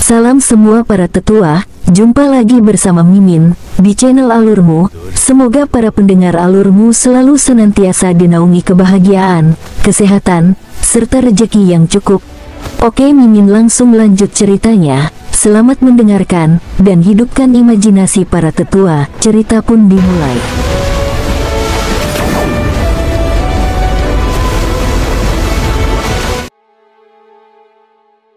Salam semua para tetua, jumpa lagi bersama Mimin di channel Alurmu. Semoga para pendengar Alurmu selalu senantiasa dinaungi kebahagiaan, kesehatan, serta rezeki yang cukup. Oke, Mimin langsung lanjut ceritanya. Selamat mendengarkan dan hidupkan imajinasi para tetua. Cerita pun dimulai.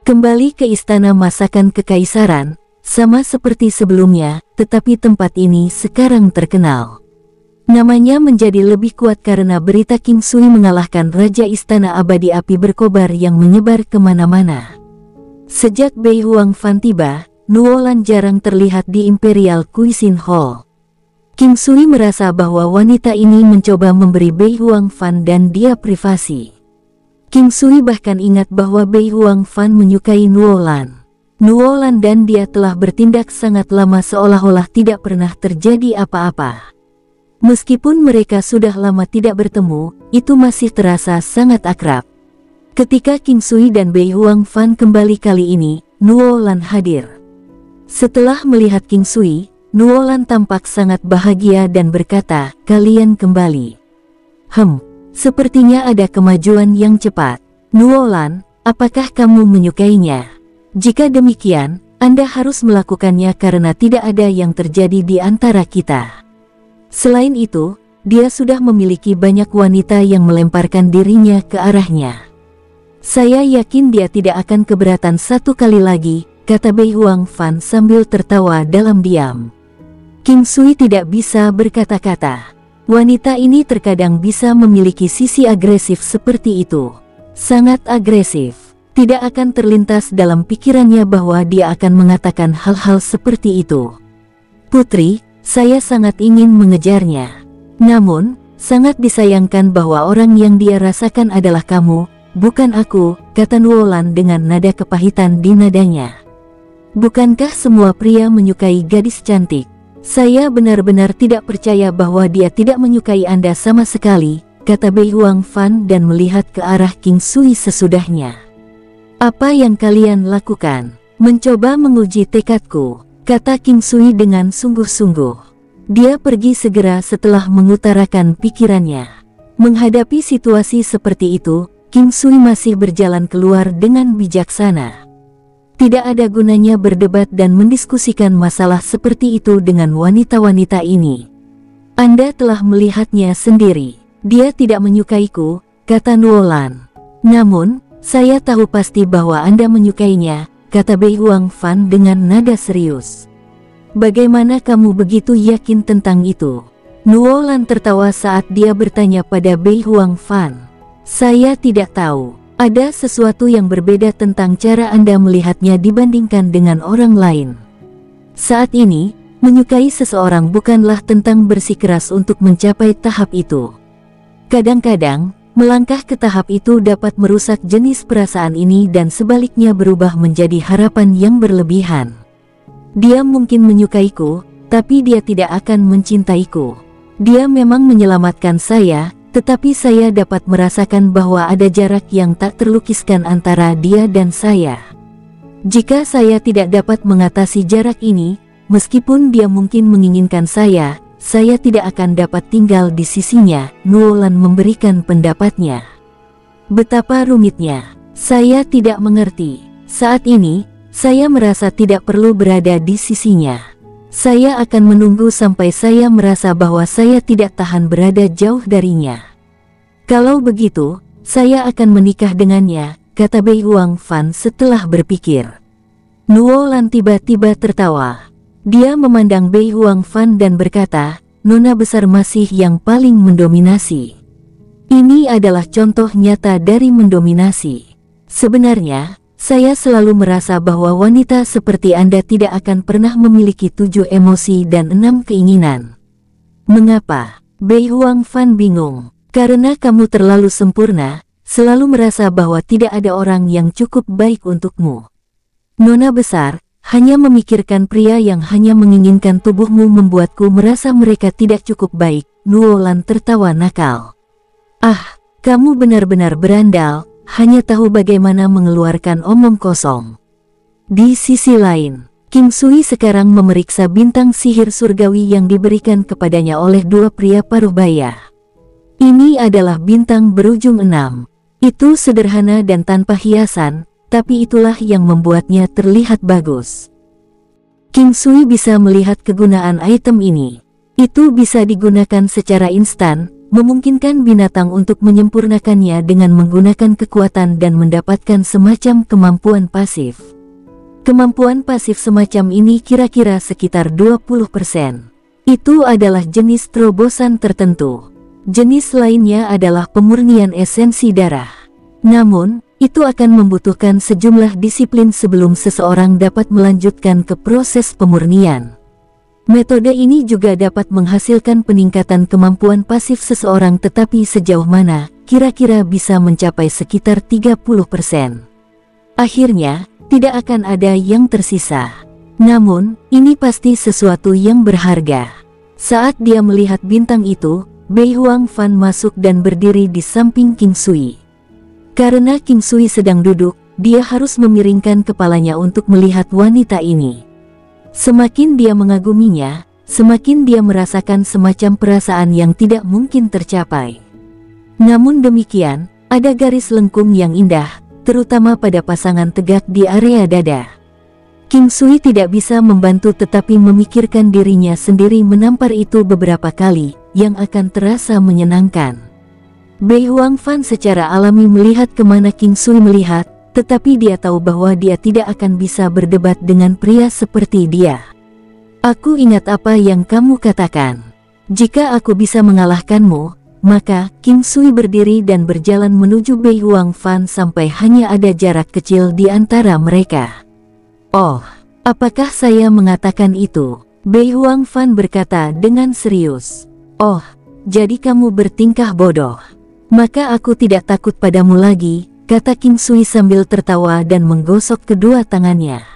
Kembali ke istana masakan kekaisaran, sama seperti sebelumnya, tetapi tempat ini sekarang terkenal. Namanya menjadi lebih kuat karena berita King Sui mengalahkan Raja Istana Abadi Api Berkobar yang menyebar kemana-mana. Sejak Bei Huangfan tiba, Nuolan jarang terlihat di Imperial Cuisine Hall. King Sui merasa bahwa wanita ini mencoba memberi Bei Huangfan dan dia privasi. King Sui bahkan ingat bahwa Bei Huangfan menyukai Nuolan. Nuolan dan dia telah bertindak sangat lama seolah-olah tidak pernah terjadi apa-apa. Meskipun mereka sudah lama tidak bertemu, itu masih terasa sangat akrab. Ketika King Sui dan Bei Huangfan kembali kali ini, Nuolan hadir. Setelah melihat King Sui, Nuolan tampak sangat bahagia dan berkata, "Kalian kembali. Sepertinya ada kemajuan yang cepat. Nuolan, apakah kamu menyukainya? Jika demikian, Anda harus melakukannya karena tidak ada yang terjadi di antara kita." Selain itu, dia sudah memiliki banyak wanita yang melemparkan dirinya ke arahnya. "Saya yakin dia tidak akan keberatan satu kali lagi," kata Bei Huangfan sambil tertawa dalam diam. King Sui tidak bisa berkata-kata. Wanita ini terkadang bisa memiliki sisi agresif seperti itu. Sangat agresif. Tidak akan terlintas dalam pikirannya bahwa dia akan mengatakan hal-hal seperti itu. "Putri, saya sangat ingin mengejarnya. Namun, sangat disayangkan bahwa orang yang dia rasakan adalah kamu, bukan aku," kata Nuolan dengan nada kepahitan di nadanya. "Bukankah semua pria menyukai gadis cantik? Saya benar-benar tidak percaya bahwa dia tidak menyukai Anda sama sekali," kata Bei Huangfan dan melihat ke arah King Sui sesudahnya. "Apa yang kalian lakukan? Mencoba menguji tekadku," kata King Sui dengan sungguh-sungguh. Dia pergi segera setelah mengutarakan pikirannya. Menghadapi situasi seperti itu, King Sui masih berjalan keluar dengan bijaksana. Tidak ada gunanya berdebat dan mendiskusikan masalah seperti itu dengan wanita-wanita ini. "Anda telah melihatnya sendiri. Dia tidak menyukaiku," kata Nuolan. "Namun, saya tahu pasti bahwa Anda menyukainya," kata Bei Huangfan dengan nada serius. "Bagaimana kamu begitu yakin tentang itu?" Nuolan tertawa saat dia bertanya pada Bei Huangfan. "Saya tidak tahu. Ada sesuatu yang berbeda tentang cara Anda melihatnya dibandingkan dengan orang lain. Saat ini, menyukai seseorang bukanlah tentang bersikeras untuk mencapai tahap itu. Kadang-kadang, melangkah ke tahap itu dapat merusak jenis perasaan ini dan sebaliknya berubah menjadi harapan yang berlebihan. Dia mungkin menyukaiku, tapi dia tidak akan mencintaiku. Dia memang menyelamatkan saya, tetapi saya dapat merasakan bahwa ada jarak yang tak terlukiskan antara dia dan saya. Jika saya tidak dapat mengatasi jarak ini, meskipun dia mungkin menginginkan saya tidak akan dapat tinggal di sisinya." Nuolan memberikan pendapatnya. "Betapa rumitnya. Saya tidak mengerti. Saat ini, saya merasa tidak perlu berada di sisinya. Saya akan menunggu sampai saya merasa bahwa saya tidak tahan berada jauh darinya. Kalau begitu, saya akan menikah dengannya," kata Bei Huangfan setelah berpikir. Nuolan tiba-tiba tertawa. Dia memandang Bei Huangfan dan berkata, "Nona besar masih yang paling mendominasi. Ini adalah contoh nyata dari mendominasi. Sebenarnya, saya selalu merasa bahwa wanita seperti Anda tidak akan pernah memiliki 7 emosi dan 6 keinginan." "Mengapa?" Bei Huangfan bingung. "Karena kamu terlalu sempurna, selalu merasa bahwa tidak ada orang yang cukup baik untukmu. Nona besar, hanya memikirkan pria yang hanya menginginkan tubuhmu membuatku merasa mereka tidak cukup baik." Nuolan tertawa nakal. "Ah, kamu benar-benar berandal, hanya tahu bagaimana mengeluarkan omong kosong. Di sisi lain, King Sui sekarang memeriksa bintang sihir surgawi yang diberikan kepadanya oleh dua pria paruh baya. Ini adalah bintang berujung 6. Itu sederhana dan tanpa hiasan, tapi itulah yang membuatnya terlihat bagus. King Sui bisa melihat kegunaan item ini. Itu bisa digunakan secara instan, memungkinkan binatang untuk menyempurnakannya dengan menggunakan kekuatan dan mendapatkan semacam kemampuan pasif. Kemampuan pasif semacam ini kira-kira sekitar 20%. Itu adalah jenis terobosan tertentu. Jenis lainnya adalah pemurnian esensi darah. Namun, itu akan membutuhkan sejumlah disiplin sebelum seseorang dapat melanjutkan ke proses pemurnian. Metode ini juga dapat menghasilkan peningkatan kemampuan pasif seseorang, tetapi sejauh mana, kira-kira bisa mencapai sekitar 30%. Akhirnya, tidak akan ada yang tersisa. Namun, ini pasti sesuatu yang berharga. Saat dia melihat bintang itu, Bei Huang Fan masuk dan berdiri di samping King Sui. Karena King Sui sedang duduk, dia harus memiringkan kepalanya untuk melihat wanita ini. Semakin dia mengaguminya, semakin dia merasakan semacam perasaan yang tidak mungkin tercapai. Namun demikian, ada garis lengkung yang indah, terutama pada pasangan tegak di area dada. King Sui tidak bisa membantu tetapi memikirkan dirinya sendiri menampar itu beberapa kali, yang akan terasa menyenangkan. Bei Huang Fan secara alami melihat kemana King Sui melihat, tetapi dia tahu bahwa dia tidak akan bisa berdebat dengan pria seperti dia. Aku ingat apa yang kamu katakan. Jika aku bisa mengalahkanmu, maka King Sui berdiri dan berjalan menuju Bei Huang Fan sampai hanya ada jarak kecil di antara mereka. Oh, apakah saya mengatakan itu? Bei Huang Fan berkata dengan serius. Oh, jadi kamu bertingkah bodoh. Maka aku tidak takut padamu lagi, kata King Sui sambil tertawa dan menggosok kedua tangannya.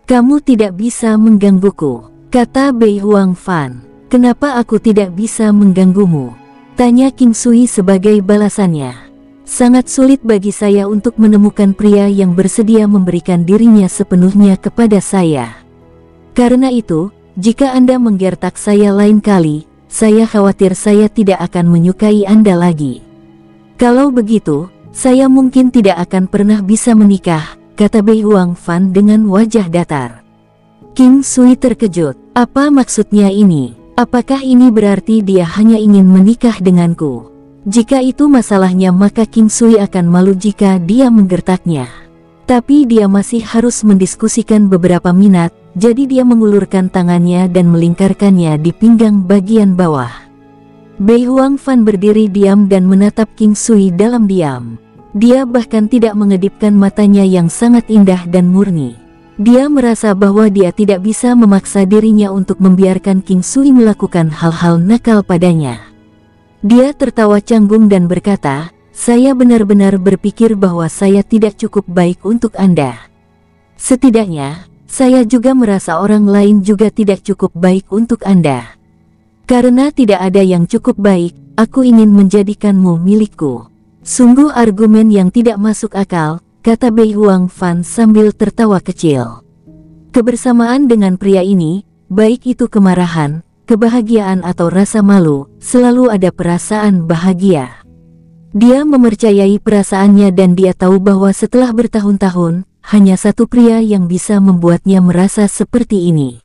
Kamu tidak bisa menggangguku, kata Bei Huang Fan. Kenapa aku tidak bisa mengganggumu? Tanya King Sui sebagai balasannya. Sangat sulit bagi saya untuk menemukan pria yang bersedia memberikan dirinya sepenuhnya kepada saya. Karena itu, jika Anda menggertak saya lain kali, saya khawatir saya tidak akan menyukai Anda lagi. Kalau begitu, saya mungkin tidak akan pernah bisa menikah, kata Bei Huang Fan dengan wajah datar. King Sui terkejut. Apa maksudnya ini? Apakah ini berarti dia hanya ingin menikah denganku? Jika itu masalahnya, maka King Sui akan malu jika dia menggertaknya. Tapi dia masih harus mendiskusikan beberapa minat, jadi dia mengulurkan tangannya dan melingkarkannya di pinggang bagian bawah. Bei Huang Fan berdiri diam dan menatap King Sui dalam diam. Dia bahkan tidak mengedipkan matanya yang sangat indah dan murni. Dia merasa bahwa dia tidak bisa memaksa dirinya untuk membiarkan King Sui melakukan hal-hal nakal padanya. Dia tertawa canggung dan berkata, saya benar-benar berpikir bahwa saya tidak cukup baik untuk Anda. Setidaknya, saya juga merasa orang lain juga tidak cukup baik untuk Anda. Karena tidak ada yang cukup baik, aku ingin menjadikanmu milikku. Sungguh argumen yang tidak masuk akal, kata Bei Huang Fan sambil tertawa kecil. Kebersamaan dengan pria ini, baik itu kemarahan, kebahagiaan atau rasa malu, selalu ada perasaan bahagia. Dia mempercayai perasaannya dan dia tahu bahwa setelah bertahun-tahun, hanya satu pria yang bisa membuatnya merasa seperti ini.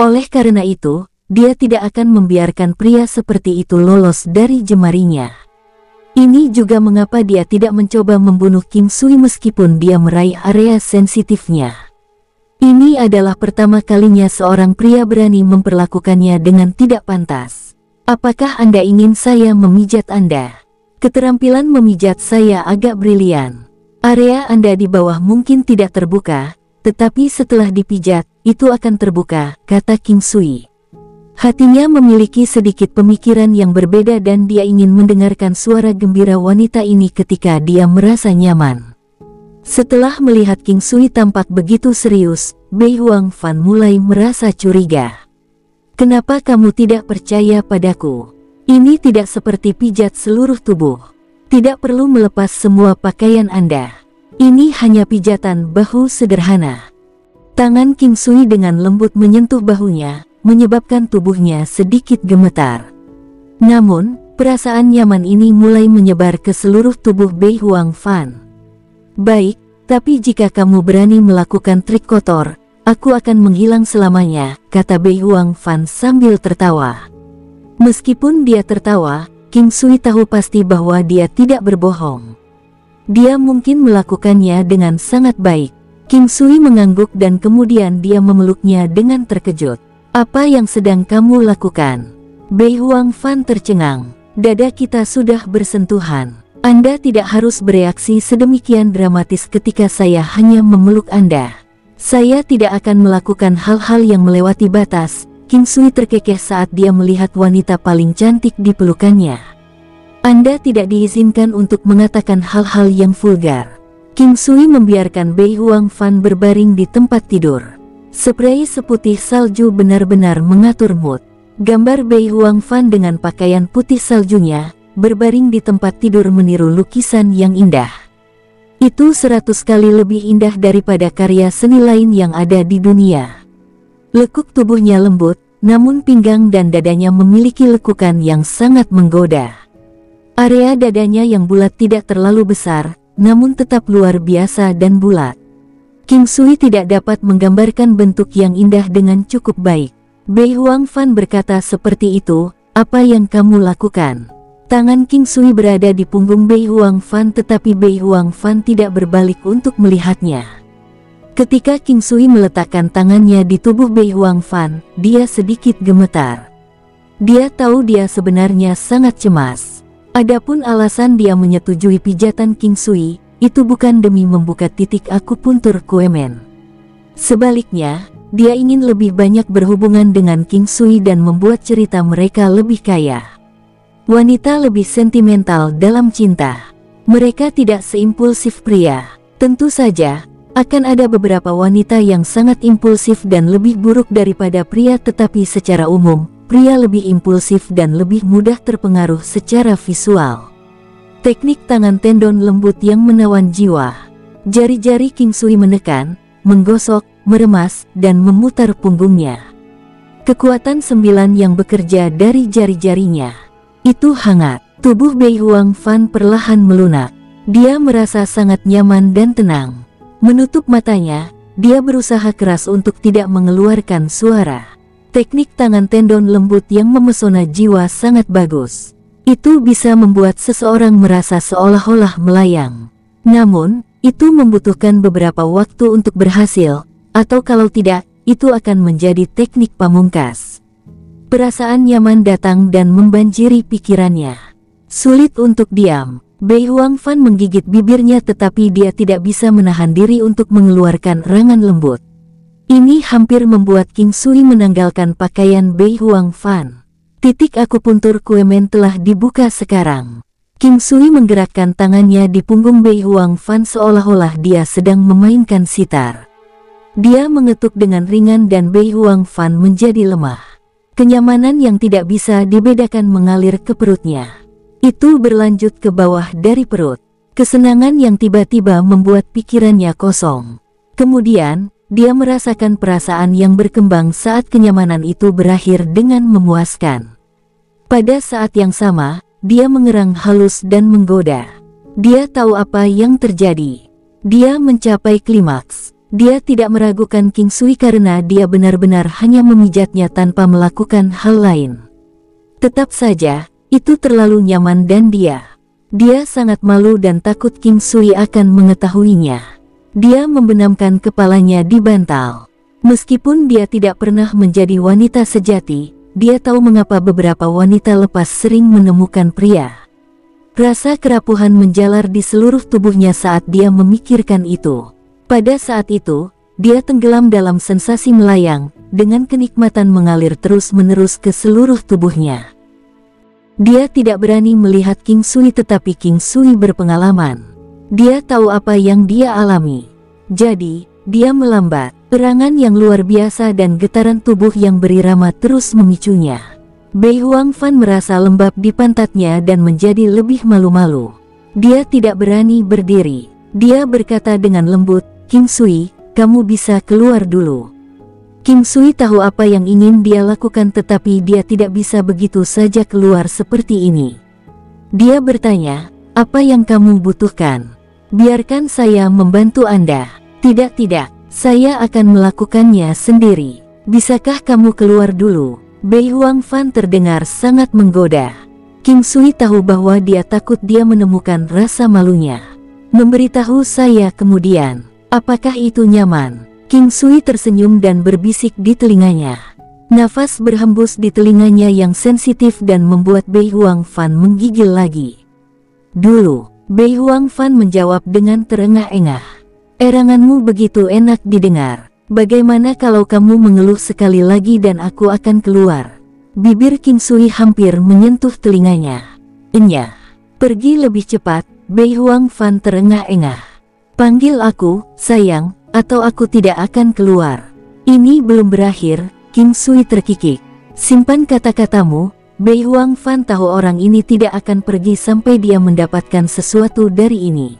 Oleh karena itu, dia tidak akan membiarkan pria seperti itu lolos dari jemarinya. Ini juga mengapa dia tidak mencoba membunuh King Sui meskipun dia meraih area sensitifnya. Ini adalah pertama kalinya seorang pria berani memperlakukannya dengan tidak pantas. Apakah Anda ingin saya memijat Anda? Keterampilan memijat saya agak brilian. Area Anda di bawah mungkin tidak terbuka, tetapi setelah dipijat, itu akan terbuka, kata King Sui. Hatinya memiliki sedikit pemikiran yang berbeda dan dia ingin mendengarkan suara gembira wanita ini ketika dia merasa nyaman. Setelah melihat King Sui tampak begitu serius, Bei Huang Fan mulai merasa curiga. Kenapa kamu tidak percaya padaku? Ini tidak seperti pijat seluruh tubuh. Tidak perlu melepas semua pakaian Anda. Ini hanya pijatan bahu sederhana. Tangan King Sui dengan lembut menyentuh bahunya, menyebabkan tubuhnya sedikit gemetar. Namun, perasaan nyaman ini mulai menyebar ke seluruh tubuh Bei Huang Fan. Baik, tapi jika kamu berani melakukan trik kotor, aku akan menghilang selamanya, kata Bei Huang Fan sambil tertawa. Meskipun dia tertawa, King Sui tahu pasti bahwa dia tidak berbohong. Dia mungkin melakukannya dengan sangat baik. King Sui mengangguk dan kemudian dia memeluknya dengan terkejut. Apa yang sedang kamu lakukan? Bei Huang Fan tercengang. Dada kita sudah bersentuhan. Anda tidak harus bereaksi sedemikian dramatis ketika saya hanya memeluk Anda. Saya tidak akan melakukan hal-hal yang melewati batas. King Sui terkekeh saat dia melihat wanita paling cantik di pelukannya. Anda tidak diizinkan untuk mengatakan hal-hal yang vulgar. King Sui membiarkan Bei Huang Fan berbaring di tempat tidur. Spray seputih salju benar-benar mengatur mood. Gambar Bei Huang Fan dengan pakaian putih saljunya, berbaring di tempat tidur meniru lukisan yang indah. Itu 100 kali lebih indah daripada karya seni lain yang ada di dunia. Lekuk tubuhnya lembut, namun pinggang dan dadanya memiliki lekukan yang sangat menggoda. Area dadanya yang bulat tidak terlalu besar, namun tetap luar biasa dan bulat. King Sui tidak dapat menggambarkan bentuk yang indah dengan cukup baik. Bei Huang Fan berkata seperti itu, apa yang kamu lakukan? Tangan King Sui berada di punggung Bei Huang Fan tetapi Bei Huang Fan tidak berbalik untuk melihatnya. Ketika King Sui meletakkan tangannya di tubuh Bei Huang Fan, dia sedikit gemetar. Dia tahu dia sebenarnya sangat cemas. Adapun alasan dia menyetujui pijatan King Sui, itu bukan demi membuka titik akupuntur Kuemen. Sebaliknya, dia ingin lebih banyak berhubungan dengan King Sui dan membuat cerita mereka lebih kaya. Wanita lebih sentimental dalam cinta. Mereka tidak seimpulsif pria. Tentu saja, akan ada beberapa wanita yang sangat impulsif dan lebih buruk daripada pria, tetapi secara umum, pria lebih impulsif dan lebih mudah terpengaruh secara visual. Teknik tangan tendon lembut yang menawan jiwa. Jari-jari King Sui menekan, menggosok, meremas, dan memutar punggungnya. Kekuatan 9 yang bekerja dari jari-jarinya. Itu hangat. Tubuh Bei Huang Fan perlahan melunak. Dia merasa sangat nyaman dan tenang. Menutup matanya, dia berusaha keras untuk tidak mengeluarkan suara. Teknik tangan tendon lembut yang memesona jiwa sangat bagus. Itu bisa membuat seseorang merasa seolah-olah melayang. Namun, itu membutuhkan beberapa waktu untuk berhasil, atau kalau tidak, itu akan menjadi teknik pamungkas. Perasaan nyaman datang dan membanjiri pikirannya. Sulit untuk diam. Bei Huang Fan menggigit bibirnya tetapi dia tidak bisa menahan diri untuk mengeluarkan rangan lembut. Ini hampir membuat King Sui menanggalkan pakaian Bei Huang Fan. Titik akupuntur Kuemen telah dibuka sekarang. King Sui menggerakkan tangannya di punggung Bei Huang Fan seolah-olah dia sedang memainkan sitar. Dia mengetuk dengan ringan dan Bei Huang Fan menjadi lemah. Kenyamanan yang tidak bisa dibedakan mengalir ke perutnya. Itu berlanjut ke bawah dari perut. Kesenangan yang tiba-tiba membuat pikirannya kosong. Kemudian, dia merasakan perasaan yang berkembang saat kenyamanan itu berakhir dengan memuaskan. Pada saat yang sama, dia mengerang halus dan menggoda. Dia tahu apa yang terjadi. Dia mencapai klimaks. Dia tidak meragukan King Sui karena dia benar-benar hanya memijatnya tanpa melakukan hal lain. Tetap saja, itu terlalu nyaman dan dia sangat malu dan takut King Sui akan mengetahuinya. Dia membenamkan kepalanya di bantal. Meskipun dia tidak pernah menjadi wanita sejati, dia tahu mengapa beberapa wanita lepas sering menemukan pria. Rasa kerapuhan menjalar di seluruh tubuhnya saat dia memikirkan itu. Pada saat itu, dia tenggelam dalam sensasi melayang, dengan kenikmatan mengalir terus-menerus ke seluruh tubuhnya. Dia tidak berani melihat King Sui tetapi King Sui berpengalaman. Dia tahu apa yang dia alami. Jadi, dia melambat. Serangan yang luar biasa dan getaran tubuh yang berirama terus memicunya. Bei Huang Fan merasa lembab di pantatnya dan menjadi lebih malu-malu. Dia tidak berani berdiri. Dia berkata dengan lembut, King Sui, kamu bisa keluar dulu. King Sui tahu apa yang ingin dia lakukan, tetapi dia tidak bisa begitu saja keluar seperti ini. Dia bertanya, apa yang kamu butuhkan? Biarkan saya membantu Anda. Tidak, saya akan melakukannya sendiri. Bisakah kamu keluar dulu? Bei Huang Fan terdengar sangat menggoda. King Sui tahu bahwa dia takut dia menemukan rasa malunya. Memberitahu saya kemudian, apakah itu nyaman? King Sui tersenyum dan berbisik di telinganya. Nafas berhembus di telinganya yang sensitif dan membuat Bei Huang Fan menggigil lagi. Dulu, Bei Huang Fan menjawab dengan terengah-engah. Eranganmu begitu enak didengar. Bagaimana kalau kamu mengeluh sekali lagi dan aku akan keluar? Bibir King Sui hampir menyentuh telinganya. Enyah, pergi lebih cepat. Bei Huang Fan terengah-engah. Panggil aku, sayang, atau aku tidak akan keluar. Ini belum berakhir. King Sui terkikik. Simpan kata-katamu. Bei Huang Fan tahu orang ini tidak akan pergi sampai dia mendapatkan sesuatu dari ini.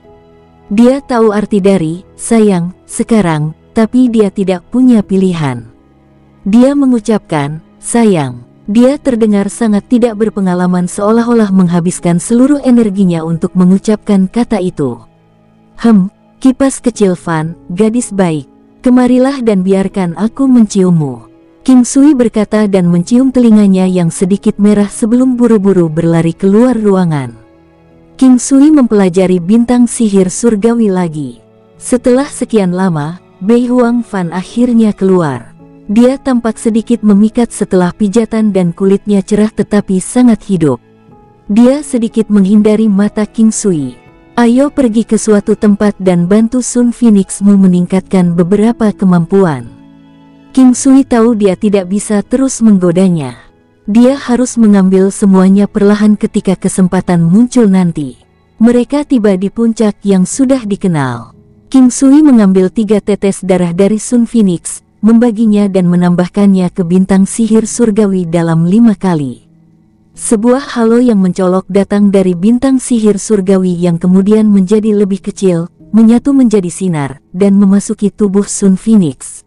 Dia tahu arti dari sayang sekarang, tapi dia tidak punya pilihan. Dia mengucapkan sayang. Dia terdengar sangat tidak berpengalaman, seolah-olah menghabiskan seluruh energinya untuk mengucapkan kata itu. Kipas kecil Fan, gadis baik, kemarilah dan biarkan aku menciummu. King Sui berkata dan mencium telinganya yang sedikit merah sebelum buru-buru berlari keluar ruangan. King Sui mempelajari bintang sihir surgawi lagi. Setelah sekian lama, Bei Huang Fan akhirnya keluar. Dia tampak sedikit memikat setelah pijatan dan kulitnya cerah tetapi sangat hidup. Dia sedikit menghindari mata King Sui. Ayo pergi ke suatu tempat dan bantu Sun Phoenixmu meningkatkan beberapa kemampuan. King Sui tahu dia tidak bisa terus menggodanya. Dia harus mengambil semuanya perlahan ketika kesempatan muncul nanti. Mereka tiba di puncak yang sudah dikenal. King Sui mengambil 3 tetes darah dari Sun Phoenix, membaginya dan menambahkannya ke bintang sihir surgawi dalam 5 kali. Sebuah halo yang mencolok datang dari bintang sihir surgawi yang kemudian menjadi lebih kecil, menyatu menjadi sinar, dan memasuki tubuh Sun Phoenix.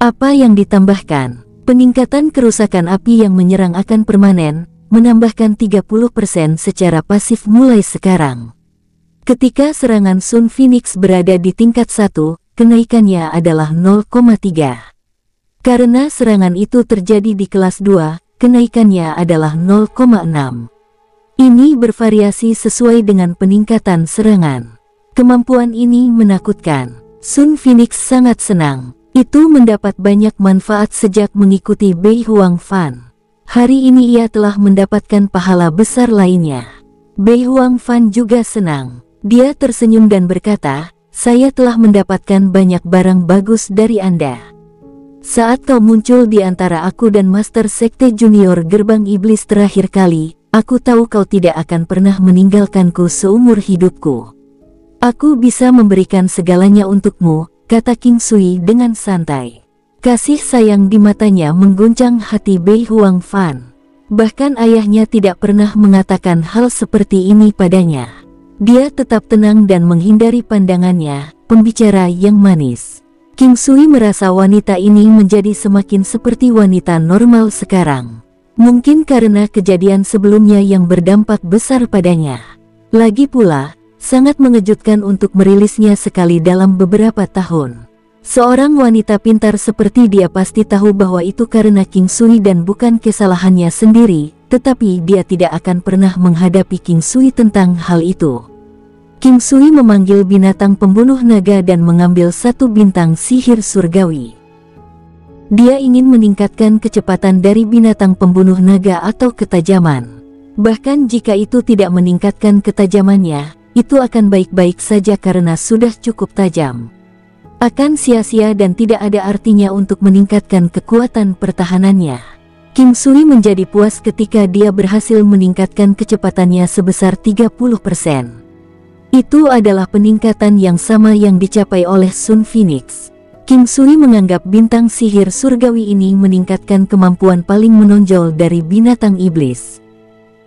Apa yang ditambahkan? Peningkatan kerusakan api yang menyerang akan permanen, menambahkan 30% secara pasif mulai sekarang. Ketika serangan Sun Phoenix berada di tingkat 1, kenaikannya adalah 0,3. Karena serangan itu terjadi di kelas 2, kenaikannya adalah 0,6. Ini bervariasi sesuai dengan peningkatan serangan. Kemampuan ini menakutkan. Sun Phoenix sangat senang. Itu mendapat banyak manfaat sejak mengikuti Bei Huang Fan. Hari ini ia telah mendapatkan pahala besar lainnya. Bei Huang Fan juga senang. Dia tersenyum dan berkata, saya telah mendapatkan banyak barang bagus dari Anda. Saat kau muncul di antara aku dan Master Sekte Junior Gerbang Iblis terakhir kali, aku tahu kau tidak akan pernah meninggalkanku seumur hidupku. Aku bisa memberikan segalanya untukmu, kata King Sui dengan santai. Kasih sayang di matanya mengguncang hati Bei Huang Fan. Bahkan ayahnya tidak pernah mengatakan hal seperti ini padanya. Dia tetap tenang dan menghindari pandangannya, pembicara yang manis. King Sui merasa wanita ini menjadi semakin seperti wanita normal sekarang. Mungkin karena kejadian sebelumnya yang berdampak besar padanya. Lagi pula, sangat mengejutkan untuk merilisnya sekali dalam beberapa tahun. Seorang wanita pintar seperti dia pasti tahu bahwa itu karena King Sui dan bukan kesalahannya sendiri, tetapi dia tidak akan pernah menghadapi King Sui tentang hal itu. King Sui memanggil binatang pembunuh naga dan mengambil 1 bintang sihir surgawi. Dia ingin meningkatkan kecepatan dari binatang pembunuh naga atau ketajaman. Bahkan jika itu tidak meningkatkan ketajamannya, itu akan baik-baik saja karena sudah cukup tajam. Akan sia-sia dan tidak ada artinya untuk meningkatkan kekuatan pertahanannya. King Sui menjadi puas ketika dia berhasil meningkatkan kecepatannya sebesar 30%. Itu adalah peningkatan yang sama yang dicapai oleh Sun Phoenix. King Sui menganggap bintang sihir surgawi ini meningkatkan kemampuan paling menonjol dari binatang iblis.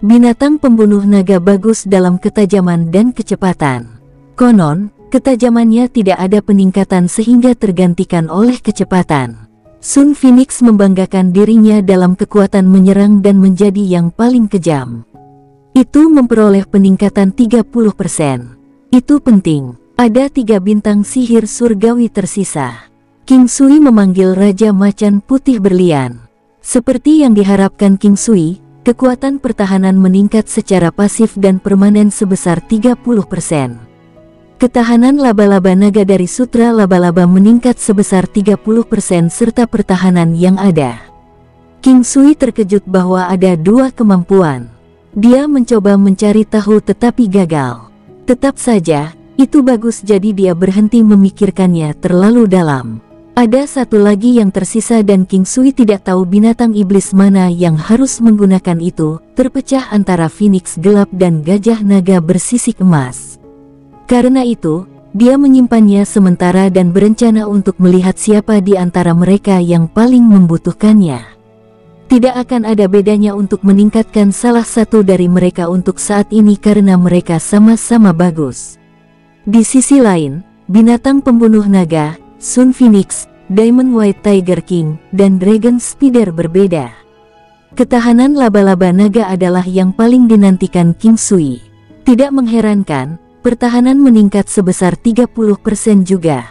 Binatang pembunuh naga bagus dalam ketajaman dan kecepatan. Konon, Ketajamannya tidak ada peningkatan sehingga tergantikan oleh kecepatan. Sun Phoenix membanggakan dirinya dalam kekuatan menyerang dan menjadi yang paling kejam. Itu memperoleh peningkatan 30%. Itu penting. Ada 3 bintang sihir surgawi tersisa. King Sui memanggil Raja Macan Putih Berlian. Seperti yang diharapkan King Sui, kekuatan pertahanan meningkat secara pasif dan permanen sebesar 30%. Ketahanan laba-laba naga dari Sutra Laba-laba meningkat sebesar 30% serta pertahanan yang ada. King Sui terkejut bahwa ada 2 kemampuan. Dia mencoba mencari tahu tetapi gagal. Tetap saja, itu bagus jadi dia berhenti memikirkannya terlalu dalam. Ada satu lagi yang tersisa dan King Sui tidak tahu binatang iblis mana yang harus menggunakan itu, terpecah antara Phoenix gelap dan gajah naga bersisik emas. Karena itu, dia menyimpannya sementara dan berencana untuk melihat siapa di antara mereka yang paling membutuhkannya. Tidak akan ada bedanya untuk meningkatkan salah satu dari mereka untuk saat ini karena mereka sama-sama bagus. Di sisi lain, binatang pembunuh naga, Sun Phoenix, Diamond White Tiger King, dan Dragon Spider berbeda. Ketahanan laba-laba naga adalah yang paling dinantikan King Sui. Tidak mengherankan, pertahanan meningkat sebesar 30% juga.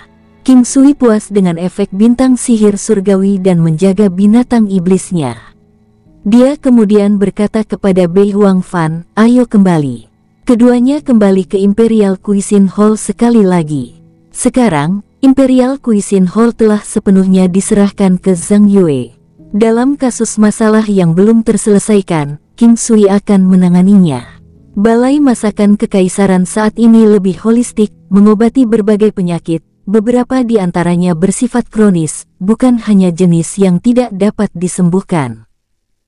King Sui puas dengan efek bintang sihir surgawi dan menjaga binatang iblisnya. Dia kemudian berkata kepada Bei Huang Fan, "Ayo kembali." Keduanya kembali ke Imperial Cuisine Hall sekali lagi. Sekarang, Imperial Cuisine Hall telah sepenuhnya diserahkan ke Zhang Yue. Dalam kasus masalah yang belum terselesaikan, King Sui akan menanganinya. Balai masakan kekaisaran saat ini lebih holistik, mengobati berbagai penyakit, beberapa di antaranya bersifat kronis, bukan hanya jenis yang tidak dapat disembuhkan.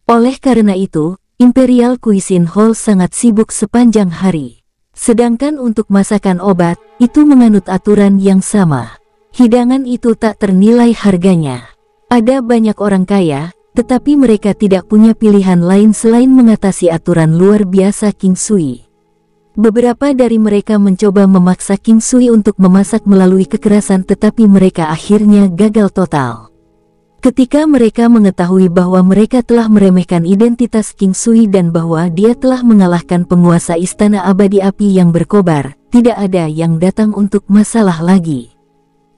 Oleh karena itu, Imperial Cuisine Hall sangat sibuk sepanjang hari. Sedangkan untuk masakan obat, itu menganut aturan yang sama. Hidangan itu tak ternilai harganya. Ada banyak orang kaya, tetapi mereka tidak punya pilihan lain selain mengatasi aturan luar biasa King Sui. Beberapa dari mereka mencoba memaksa King Sui untuk memasak melalui kekerasan tetapi mereka akhirnya gagal total. Ketika mereka mengetahui bahwa mereka telah meremehkan identitas King Sui dan bahwa dia telah mengalahkan penguasa Istana Abadi Api yang berkobar, tidak ada yang datang untuk masalah lagi.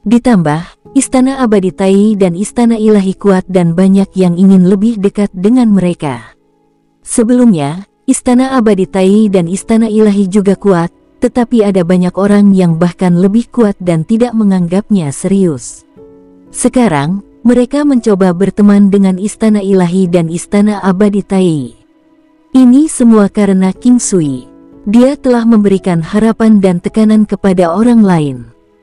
Ditambah, Istana Abadi Tai dan Istana Ilahi kuat dan banyak yang ingin lebih dekat dengan mereka. Sebelumnya, Istana Abadi Tai dan Istana Ilahi juga kuat, tetapi ada banyak orang yang bahkan lebih kuat dan tidak menganggapnya serius. Sekarang, mereka mencoba berteman dengan Istana Ilahi dan Istana Abadi Tai. Ini semua karena King Sui. Dia telah memberikan harapan dan tekanan kepada orang lain.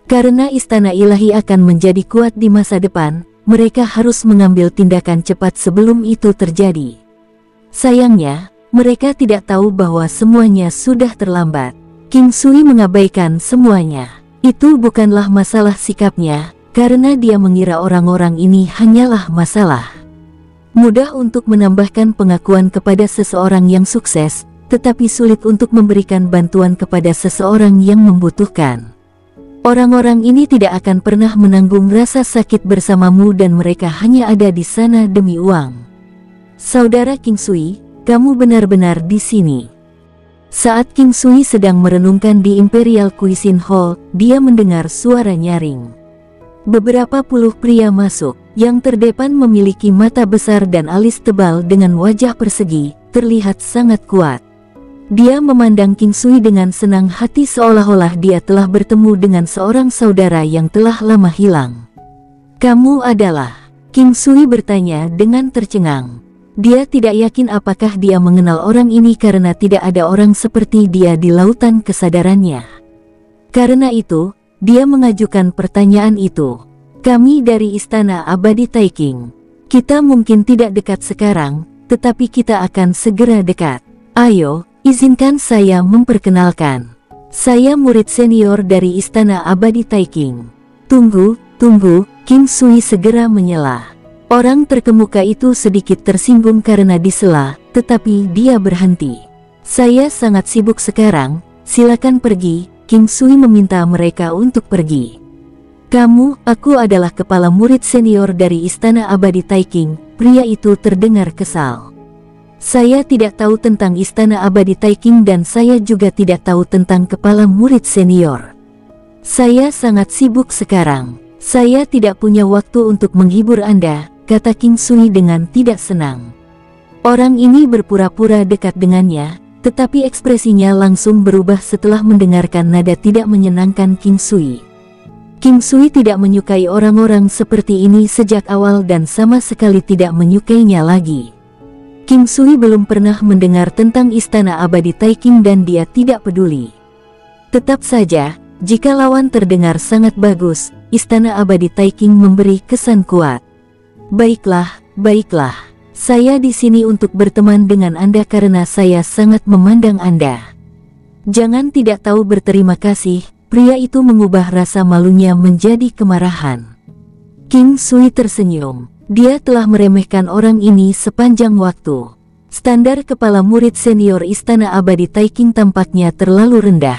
Karena Istana Ilahi akan menjadi kuat di masa depan, mereka harus mengambil tindakan cepat sebelum itu terjadi. Sayangnya, mereka tidak tahu bahwa semuanya sudah terlambat. King Sui mengabaikan semuanya. Itu bukanlah masalah sikapnya, karena dia mengira orang-orang ini hanyalah masalah. Mudah untuk menambahkan pengakuan kepada seseorang yang sukses, tetapi sulit untuk memberikan bantuan kepada seseorang yang membutuhkan. Orang-orang ini tidak akan pernah menanggung rasa sakit bersamamu dan mereka hanya ada di sana demi uang. Saudara King Sui, kamu benar-benar di sini. Saat King Sui sedang merenungkan di Imperial Cuisine Hall, dia mendengar suara nyaring. Beberapa puluh pria masuk, yang terdepan memiliki mata besar dan alis tebal dengan wajah persegi, terlihat sangat kuat. Dia memandang King Sui dengan senang hati seolah-olah dia telah bertemu dengan seorang saudara yang telah lama hilang. "Kamu adalah?" King Sui bertanya dengan tercengang. Dia tidak yakin apakah dia mengenal orang ini karena tidak ada orang seperti dia di lautan kesadarannya. Karena itu, dia mengajukan pertanyaan itu. "Kami dari Istana Abadi Taiping. Kita mungkin tidak dekat sekarang, tetapi kita akan segera dekat. Ayo, izinkan saya memperkenalkan. Saya murid senior dari Istana Abadi Taiping." Tunggu, King Sui segera menyela. Orang terkemuka itu sedikit tersinggung karena disela, tetapi dia berhenti. "Saya sangat sibuk sekarang, silakan pergi, King Sui meminta mereka untuk pergi. Aku adalah kepala murid senior dari Istana Abadi Taikang." Pria itu terdengar kesal. "Saya tidak tahu tentang Istana Abadi Taikang dan saya juga tidak tahu tentang kepala murid senior. Saya sangat sibuk sekarang. Saya tidak punya waktu untuk menghibur Anda," kata King Sui dengan tidak senang. Orang ini berpura-pura dekat dengannya, tetapi ekspresinya langsung berubah setelah mendengarkan nada tidak menyenangkan King Sui. King Sui tidak menyukai orang-orang seperti ini sejak awal dan sama sekali tidak menyukainya lagi. King Sui belum pernah mendengar tentang Istana Abadi Taikang dan dia tidak peduli. Tetap saja, jika lawan terdengar sangat bagus, Istana Abadi Taikang memberi kesan kuat. Baiklah. Saya di sini untuk berteman dengan Anda karena saya sangat memandang Anda." "Jangan tidak tahu berterima kasih." Pria itu mengubah rasa malunya menjadi kemarahan. King Sui tersenyum. Dia telah meremehkan orang ini sepanjang waktu. Standar kepala murid senior Istana Abadi Taikang tampaknya terlalu rendah.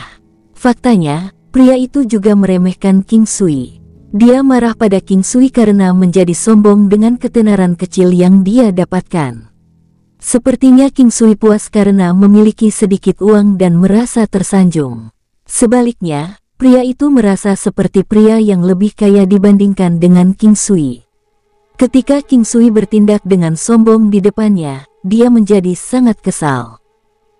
Faktanya, pria itu juga meremehkan King Sui. Dia marah pada King Sui karena menjadi sombong dengan ketenaran kecil yang dia dapatkan. Sepertinya King Sui puas karena memiliki sedikit uang dan merasa tersanjung. Sebaliknya, pria itu merasa seperti pria yang lebih kaya dibandingkan dengan King Sui. Ketika King Sui bertindak dengan sombong di depannya, dia menjadi sangat kesal.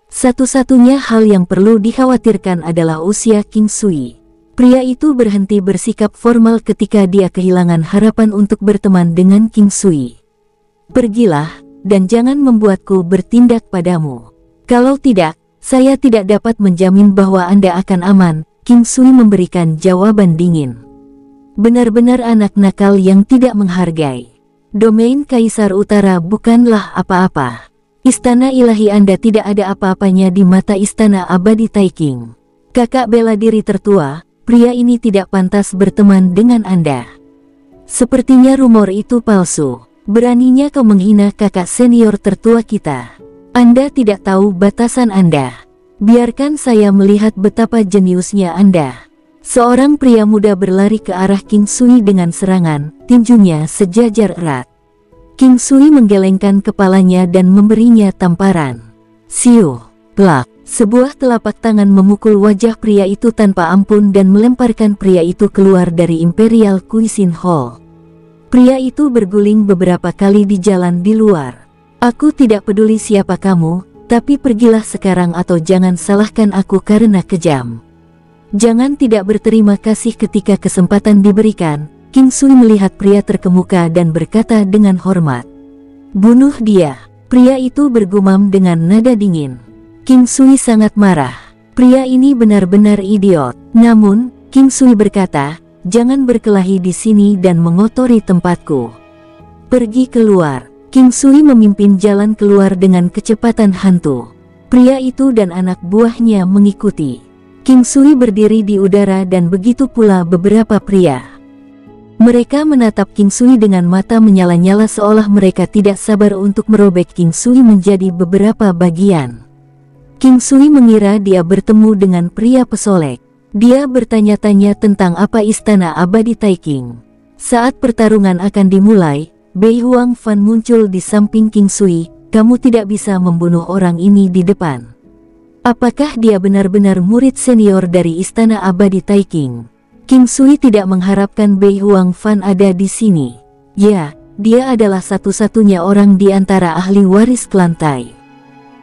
Satu-satunya hal yang perlu dikhawatirkan adalah usia King Sui. Pria itu berhenti bersikap formal ketika dia kehilangan harapan untuk berteman dengan King Sui. "Pergilah, dan jangan membuatku bertindak padamu. Kalau tidak, saya tidak dapat menjamin bahwa Anda akan aman." King Sui memberikan jawaban dingin. Benar-benar anak nakal yang tidak menghargai. Domain Kaisar Utara bukanlah apa-apa. Istana ilahi Anda tidak ada apa-apanya di mata Istana Abadi Taikang. Kakak bela diri tertua, pria ini tidak pantas berteman dengan Anda. Sepertinya rumor itu palsu. Beraninya kau menghina kakak senior tertua kita. Anda tidak tahu batasan Anda. Biarkan saya melihat betapa jeniusnya Anda." Seorang pria muda berlari ke arah King Sui dengan serangan, tinjunya sejajar erat. King Sui menggelengkan kepalanya dan memberinya tamparan. Siuh, plak. Sebuah telapak tangan memukul wajah pria itu tanpa ampun dan melemparkan pria itu keluar dari Imperial Cuisine Hall. Pria itu berguling beberapa kali di jalan di luar. "Aku tidak peduli siapa kamu, tapi pergilah sekarang atau jangan salahkan aku karena kejam." Jangan tidak berterima kasih ketika kesempatan diberikan. King Sui melihat pria terkemuka dan berkata dengan hormat, "Bunuh dia." Pria itu bergumam dengan nada dingin. King Sui sangat marah. Pria ini benar-benar idiot. Namun, King Sui berkata, "Jangan berkelahi di sini dan mengotori tempatku. Pergi keluar." King Sui memimpin jalan keluar dengan kecepatan hantu. Pria itu dan anak buahnya mengikuti. King Sui berdiri di udara dan begitu pula beberapa pria. Mereka menatap King Sui dengan mata menyala-nyala seolah mereka tidak sabar untuk merobek King Sui menjadi beberapa bagian. King Sui mengira dia bertemu dengan pria pesolek. Dia bertanya-tanya tentang apa Istana Abadi Taikang. Saat pertarungan akan dimulai, Bei Huang Fan muncul di samping King Sui. "Kamu tidak bisa membunuh orang ini di depan. Apakah dia benar-benar murid senior dari Istana Abadi Taikang?" King Sui tidak mengharapkan Bei Huang Fan ada di sini. Ya, dia adalah satu-satunya orang di antara ahli waris klan Tai.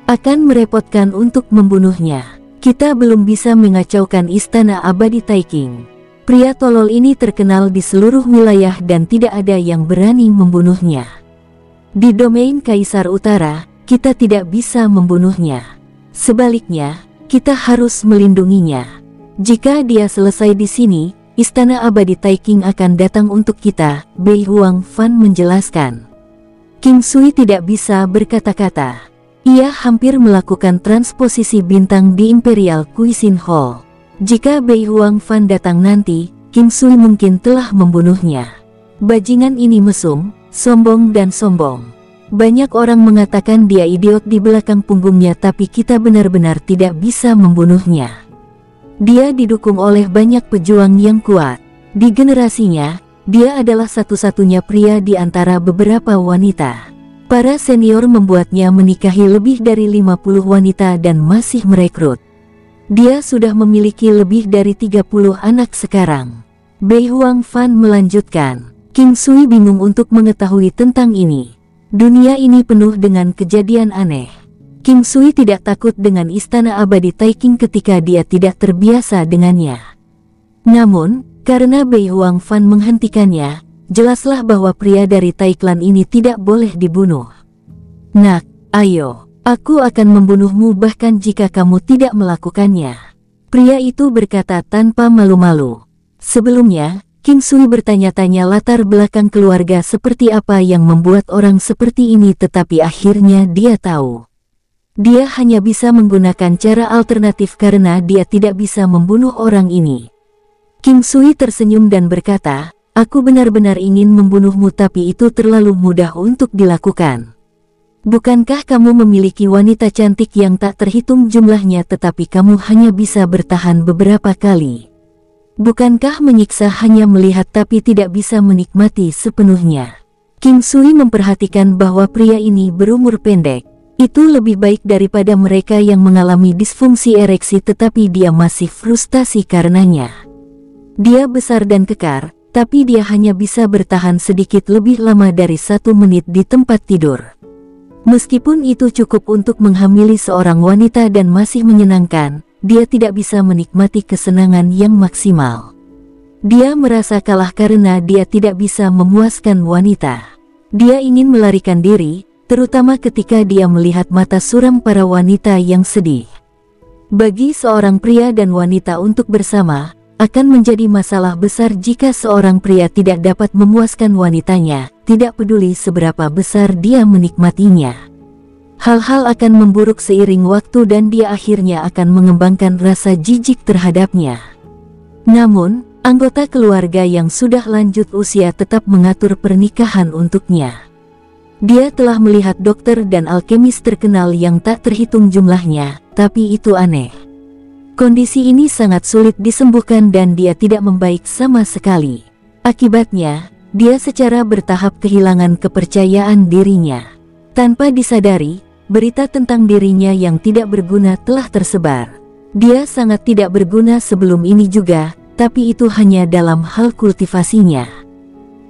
Akan merepotkan untuk membunuhnya. Kita belum bisa mengacaukan Istana Abadi Taikang. Pria tolol ini terkenal di seluruh wilayah dan tidak ada yang berani membunuhnya. Di domain Kaisar Utara, kita tidak bisa membunuhnya. Sebaliknya, kita harus melindunginya. Jika dia selesai di sini, Istana Abadi Taikang akan datang untuk kita, Bei Huang Fan menjelaskan. King Sui tidak bisa berkata-kata. Ia hampir melakukan transposisi bintang di Imperial Cuisine Hall. Jika Bei Huang Fan datang nanti, King Sui mungkin telah membunuhnya. Bajingan ini mesum, sombong dan sombong. Banyak orang mengatakan dia idiot di belakang punggungnya, tapi kita benar-benar tidak bisa membunuhnya. Dia didukung oleh banyak pejuang yang kuat. Di generasinya, dia adalah satu-satunya pria di antara beberapa wanita. Para senior membuatnya menikahi lebih dari 50 wanita dan masih merekrut. Dia sudah memiliki lebih dari 30 anak sekarang. Bei Huang Fan melanjutkan. King Sui bingung untuk mengetahui tentang ini. Dunia ini penuh dengan kejadian aneh. King Sui tidak takut dengan istana abadi Taiking ketika dia tidak terbiasa dengannya. Namun, karena Bei Huang Fan menghentikannya, jelaslah bahwa pria dari Tai Clan ini tidak boleh dibunuh. Nak, ayo, aku akan membunuhmu bahkan jika kamu tidak melakukannya. Pria itu berkata tanpa malu-malu. Sebelumnya, King Sui bertanya-tanya latar belakang keluarga seperti apa yang membuat orang seperti ini, tetapi akhirnya dia tahu. Dia hanya bisa menggunakan cara alternatif karena dia tidak bisa membunuh orang ini. King Sui tersenyum dan berkata, aku benar-benar ingin membunuhmu tapi itu terlalu mudah untuk dilakukan. Bukankah kamu memiliki wanita cantik yang tak terhitung jumlahnya tetapi kamu hanya bisa bertahan beberapa kali? Bukankah menyiksa hanya melihat tapi tidak bisa menikmati sepenuhnya? King Sui memperhatikan bahwa pria ini berumur pendek. Itu lebih baik daripada mereka yang mengalami disfungsi ereksi tetapi dia masih frustasi karenanya. Dia besar dan kekar, tapi dia hanya bisa bertahan sedikit lebih lama dari 1 menit di tempat tidur. Meskipun itu cukup untuk menghamili seorang wanita dan masih menyenangkan, dia tidak bisa menikmati kesenangan yang maksimal. Dia merasa kalah karena dia tidak bisa memuaskan wanita. Dia ingin melarikan diri, terutama ketika dia melihat mata suram para wanita yang sedih. Bagi seorang pria dan wanita untuk bersama, akan menjadi masalah besar jika seorang pria tidak dapat memuaskan wanitanya, tidak peduli seberapa besar dia menikmatinya. Hal-hal akan memburuk seiring waktu dan dia akhirnya akan mengembangkan rasa jijik terhadapnya. Namun, anggota keluarga yang sudah lanjut usia tetap mengatur pernikahan untuknya. Dia telah melihat dokter dan alkemis terkenal yang tak terhitung jumlahnya, tapi itu aneh. Kondisi ini sangat sulit disembuhkan dan dia tidak membaik sama sekali. Akibatnya, dia secara bertahap kehilangan kepercayaan dirinya. Tanpa disadari, berita tentang dirinya yang tidak berguna telah tersebar. Dia sangat tidak berguna sebelum ini juga, tapi itu hanya dalam hal kultivasinya.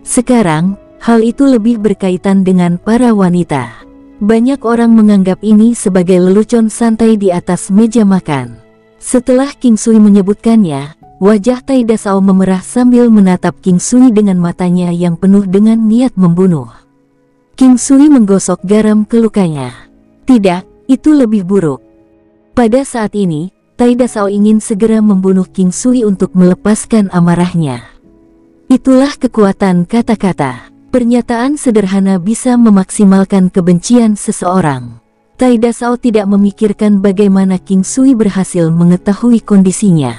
Sekarang, hal itu lebih berkaitan dengan para wanita. Banyak orang menganggap ini sebagai lelucon santai di atas meja makan. Setelah King Sui menyebutkannya, wajah Tai Dasao memerah sambil menatap King Sui dengan matanya yang penuh dengan niat membunuh. King Sui menggosok garam ke lukanya. Tidak, itu lebih buruk. Pada saat ini, Tai Dasao ingin segera membunuh King Sui untuk melepaskan amarahnya. Itulah kekuatan kata-kata. Pernyataan sederhana bisa memaksimalkan kebencian seseorang. Tai Dasao tidak memikirkan bagaimana King Sui berhasil mengetahui kondisinya.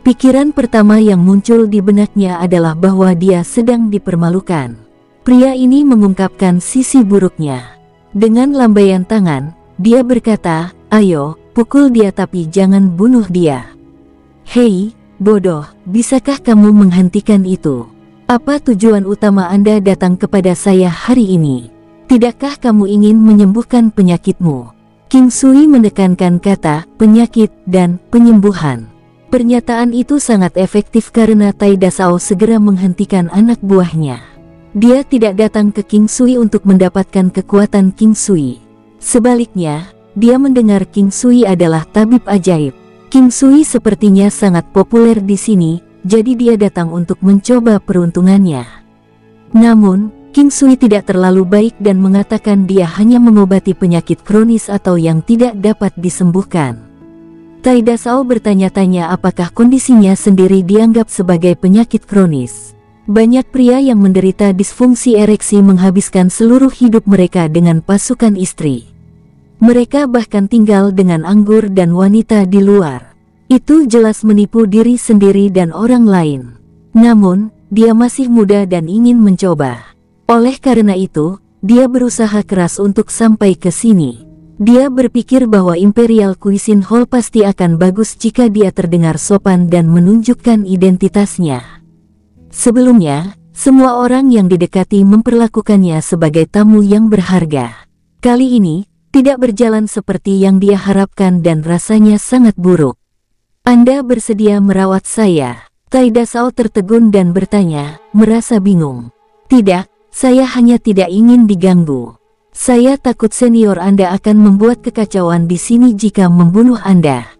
Pikiran pertama yang muncul di benaknya adalah bahwa dia sedang dipermalukan. Pria ini mengungkapkan sisi buruknya. Dengan lambaian tangan, dia berkata, ayo, pukul dia tapi jangan bunuh dia. Hei, bodoh, bisakah kamu menghentikan itu? Apa tujuan utama Anda datang kepada saya hari ini? Tidakkah kamu ingin menyembuhkan penyakitmu? King Sui menekankan kata penyakit dan penyembuhan. Pernyataan itu sangat efektif karena Tai Dasao segera menghentikan anak buahnya. Dia tidak datang ke King Sui untuk mendapatkan kekuatan King Sui. Sebaliknya, dia mendengar King Sui adalah tabib ajaib. King Sui sepertinya sangat populer di sini, jadi dia datang untuk mencoba peruntungannya. Namun, King Sui tidak terlalu baik dan mengatakan dia hanya mengobati penyakit kronis atau yang tidak dapat disembuhkan. Tai Dasao bertanya-tanya apakah kondisinya sendiri dianggap sebagai penyakit kronis. Banyak pria yang menderita disfungsi ereksi menghabiskan seluruh hidup mereka dengan pasukan istri. Mereka bahkan tinggal dengan anggur dan wanita di luar. Itu jelas menipu diri sendiri dan orang lain. Namun, dia masih muda dan ingin mencoba. Oleh karena itu, dia berusaha keras untuk sampai ke sini. Dia berpikir bahwa Imperial Cuisine Hall pasti akan bagus jika dia terdengar sopan dan menunjukkan identitasnya. Sebelumnya, semua orang yang didekati memperlakukannya sebagai tamu yang berharga. Kali ini, tidak berjalan seperti yang dia harapkan dan rasanya sangat buruk. Anda bersedia merawat saya? Tai Dasao tertegun dan bertanya, merasa bingung. Tidak, saya hanya tidak ingin diganggu. Saya takut senior Anda akan membuat kekacauan di sini jika membunuh Anda.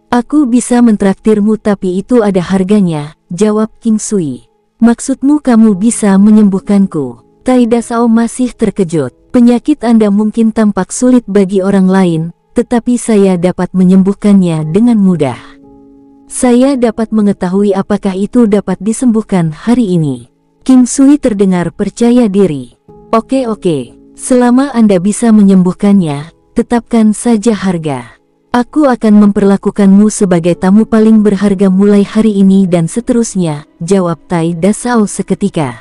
Aku bisa mentraktirmu tapi itu ada harganya, jawab King Sui. Maksudmu kamu bisa menyembuhkanku? Tai Dasao masih terkejut. Penyakit Anda mungkin tampak sulit bagi orang lain, tetapi saya dapat menyembuhkannya dengan mudah. Saya dapat mengetahui apakah itu dapat disembuhkan hari ini. King Sui terdengar percaya diri. Oke. Selama Anda bisa menyembuhkannya, tetapkan saja harga. Aku akan memperlakukanmu sebagai tamu paling berharga mulai hari ini dan seterusnya, jawab Tai Dasao seketika.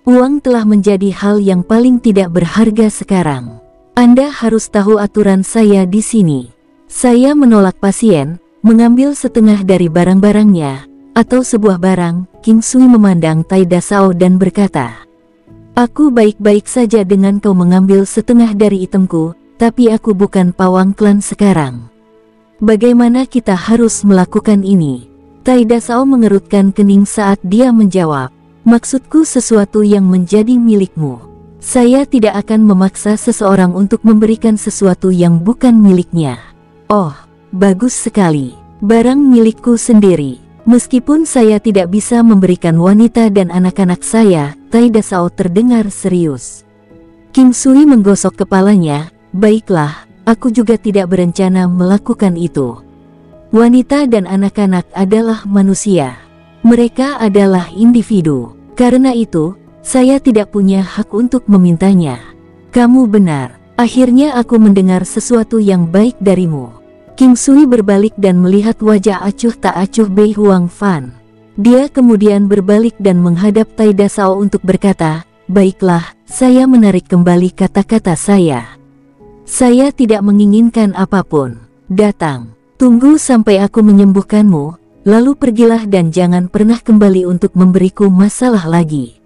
Uang telah menjadi hal yang paling tidak berharga sekarang. Anda harus tahu aturan saya di sini. Saya menolak pasien, mengambil setengah dari barang-barangnya, atau sebuah barang. King Sui memandang Tai Dasao dan berkata, aku baik-baik saja dengan kau mengambil setengah dari itemku, tapi aku bukan pawang klan sekarang. Bagaimana kita harus melakukan ini? Tai Dasao mengerutkan kening saat dia menjawab, maksudku sesuatu yang menjadi milikmu. Saya tidak akan memaksa seseorang untuk memberikan sesuatu yang bukan miliknya. Oh, bagus sekali. Barang milikku sendiri. Meskipun saya tidak bisa memberikan wanita dan anak-anak saya, Tai Dasao terdengar serius. King Sui menggosok kepalanya, baiklah, aku juga tidak berencana melakukan itu. Wanita dan anak-anak adalah manusia. Mereka adalah individu. Karena itu, saya tidak punya hak untuk memintanya. Kamu benar. Akhirnya aku mendengar sesuatu yang baik darimu. King Sui berbalik dan melihat wajah acuh tak acuh Bei Huang Fan. Dia kemudian berbalik dan menghadap Tai Dasao untuk berkata, baiklah, saya menarik kembali kata-kata saya. Saya tidak menginginkan apapun. Datang, tunggu sampai aku menyembuhkanmu, lalu pergilah dan jangan pernah kembali untuk memberiku masalah lagi.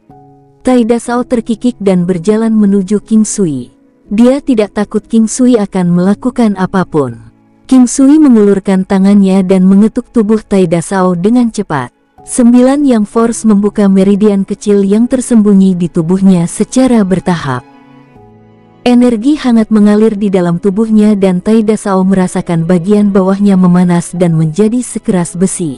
Tai Dasao terkikik dan berjalan menuju King Sui. Dia tidak takut King Sui akan melakukan apapun. King Sui mengulurkan tangannya dan mengetuk tubuh Tai Dasao dengan cepat. 9 Yang Force membuka meridian kecil yang tersembunyi di tubuhnya secara bertahap. Energi hangat mengalir di dalam tubuhnya dan Tai Dasao merasakan bagian bawahnya memanas dan menjadi sekeras besi.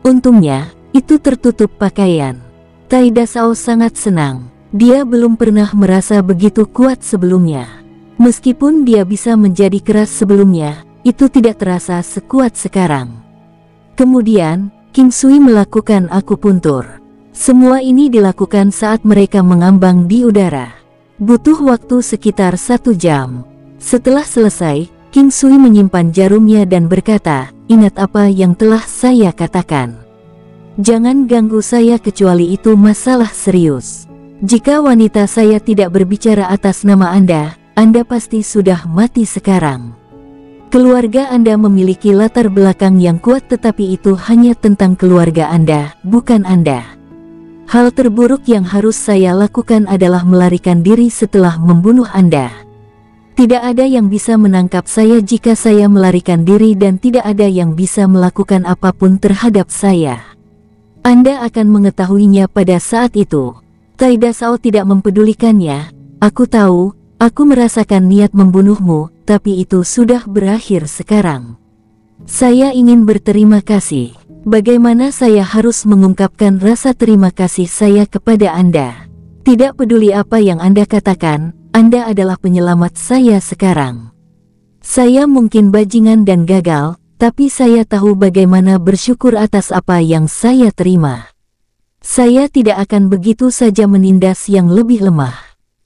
Untungnya, itu tertutup pakaian. Tai Dasao sangat senang. Dia belum pernah merasa begitu kuat sebelumnya. Meskipun dia bisa menjadi keras sebelumnya, itu tidak terasa sekuat sekarang. Kemudian, King Sui melakukan akupuntur. Semua ini dilakukan saat mereka mengambang di udara. Butuh waktu sekitar 1 jam. Setelah selesai, King Sui menyimpan jarumnya dan berkata, ingat apa yang telah saya katakan. Jangan ganggu saya kecuali itu masalah serius. Jika wanita saya tidak berbicara atas nama Anda pasti sudah mati sekarang. Keluarga Anda memiliki latar belakang yang kuat tetapi itu hanya tentang keluarga Anda, bukan Anda. Hal terburuk yang harus saya lakukan adalah melarikan diri setelah membunuh Anda. Tidak ada yang bisa menangkap saya jika saya melarikan diri dan tidak ada yang bisa melakukan apapun terhadap saya. Anda akan mengetahuinya pada saat itu. Tai Dasao tidak mempedulikannya. Aku tahu, aku merasakan niat membunuhmu, tapi itu sudah berakhir sekarang. Saya ingin berterima kasih. Bagaimana saya harus mengungkapkan rasa terima kasih saya kepada Anda? Tidak peduli apa yang Anda katakan, Anda adalah penyelamat saya sekarang. Saya mungkin bajingan dan gagal, tapi saya tahu bagaimana bersyukur atas apa yang saya terima. Saya tidak akan begitu saja menindas yang lebih lemah.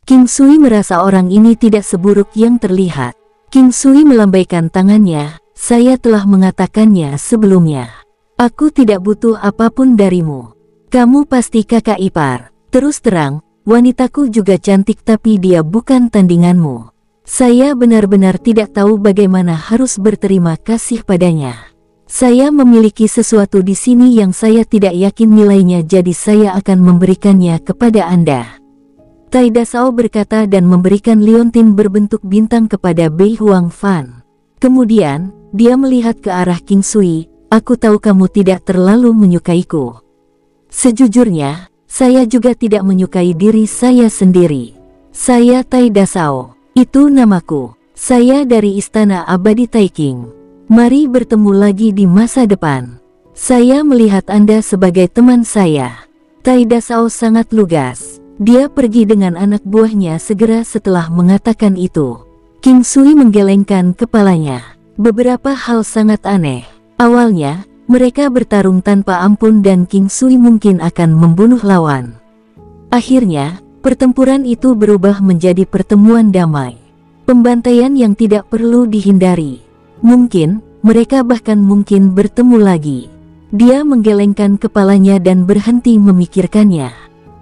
King Sui merasa orang ini tidak seburuk yang terlihat. King Sui melambaikan tangannya, saya telah mengatakannya sebelumnya. Aku tidak butuh apapun darimu. Kamu pasti kakak ipar. Terus terang, wanitaku juga cantik tapi dia bukan tandinganmu. Saya benar-benar tidak tahu bagaimana harus berterima kasih padanya. Saya memiliki sesuatu di sini yang saya tidak yakin nilainya, jadi saya akan memberikannya kepada Anda. Tai Dasao berkata dan memberikan liontin berbentuk bintang kepada Bei Huangfan. Kemudian, dia melihat ke arah King Sui. Aku tahu kamu tidak terlalu menyukaiku. Sejujurnya, saya juga tidak menyukai diri saya sendiri. Saya Tai Dasao. Itu namaku. Saya dari Istana Abadi Taiking. Mari bertemu lagi di masa depan. Saya melihat Anda sebagai teman saya. Tai Dasao sangat lugas. Dia pergi dengan anak buahnya segera setelah mengatakan itu. King Sui menggelengkan kepalanya. Beberapa hal sangat aneh. Awalnya, mereka bertarung tanpa ampun dan King Sui mungkin akan membunuh lawan. Akhirnya, pertempuran itu berubah menjadi pertemuan damai. Pembantaian yang tidak perlu dihindari. Mungkin, mereka bahkan mungkin bertemu lagi. Dia menggelengkan kepalanya dan berhenti memikirkannya.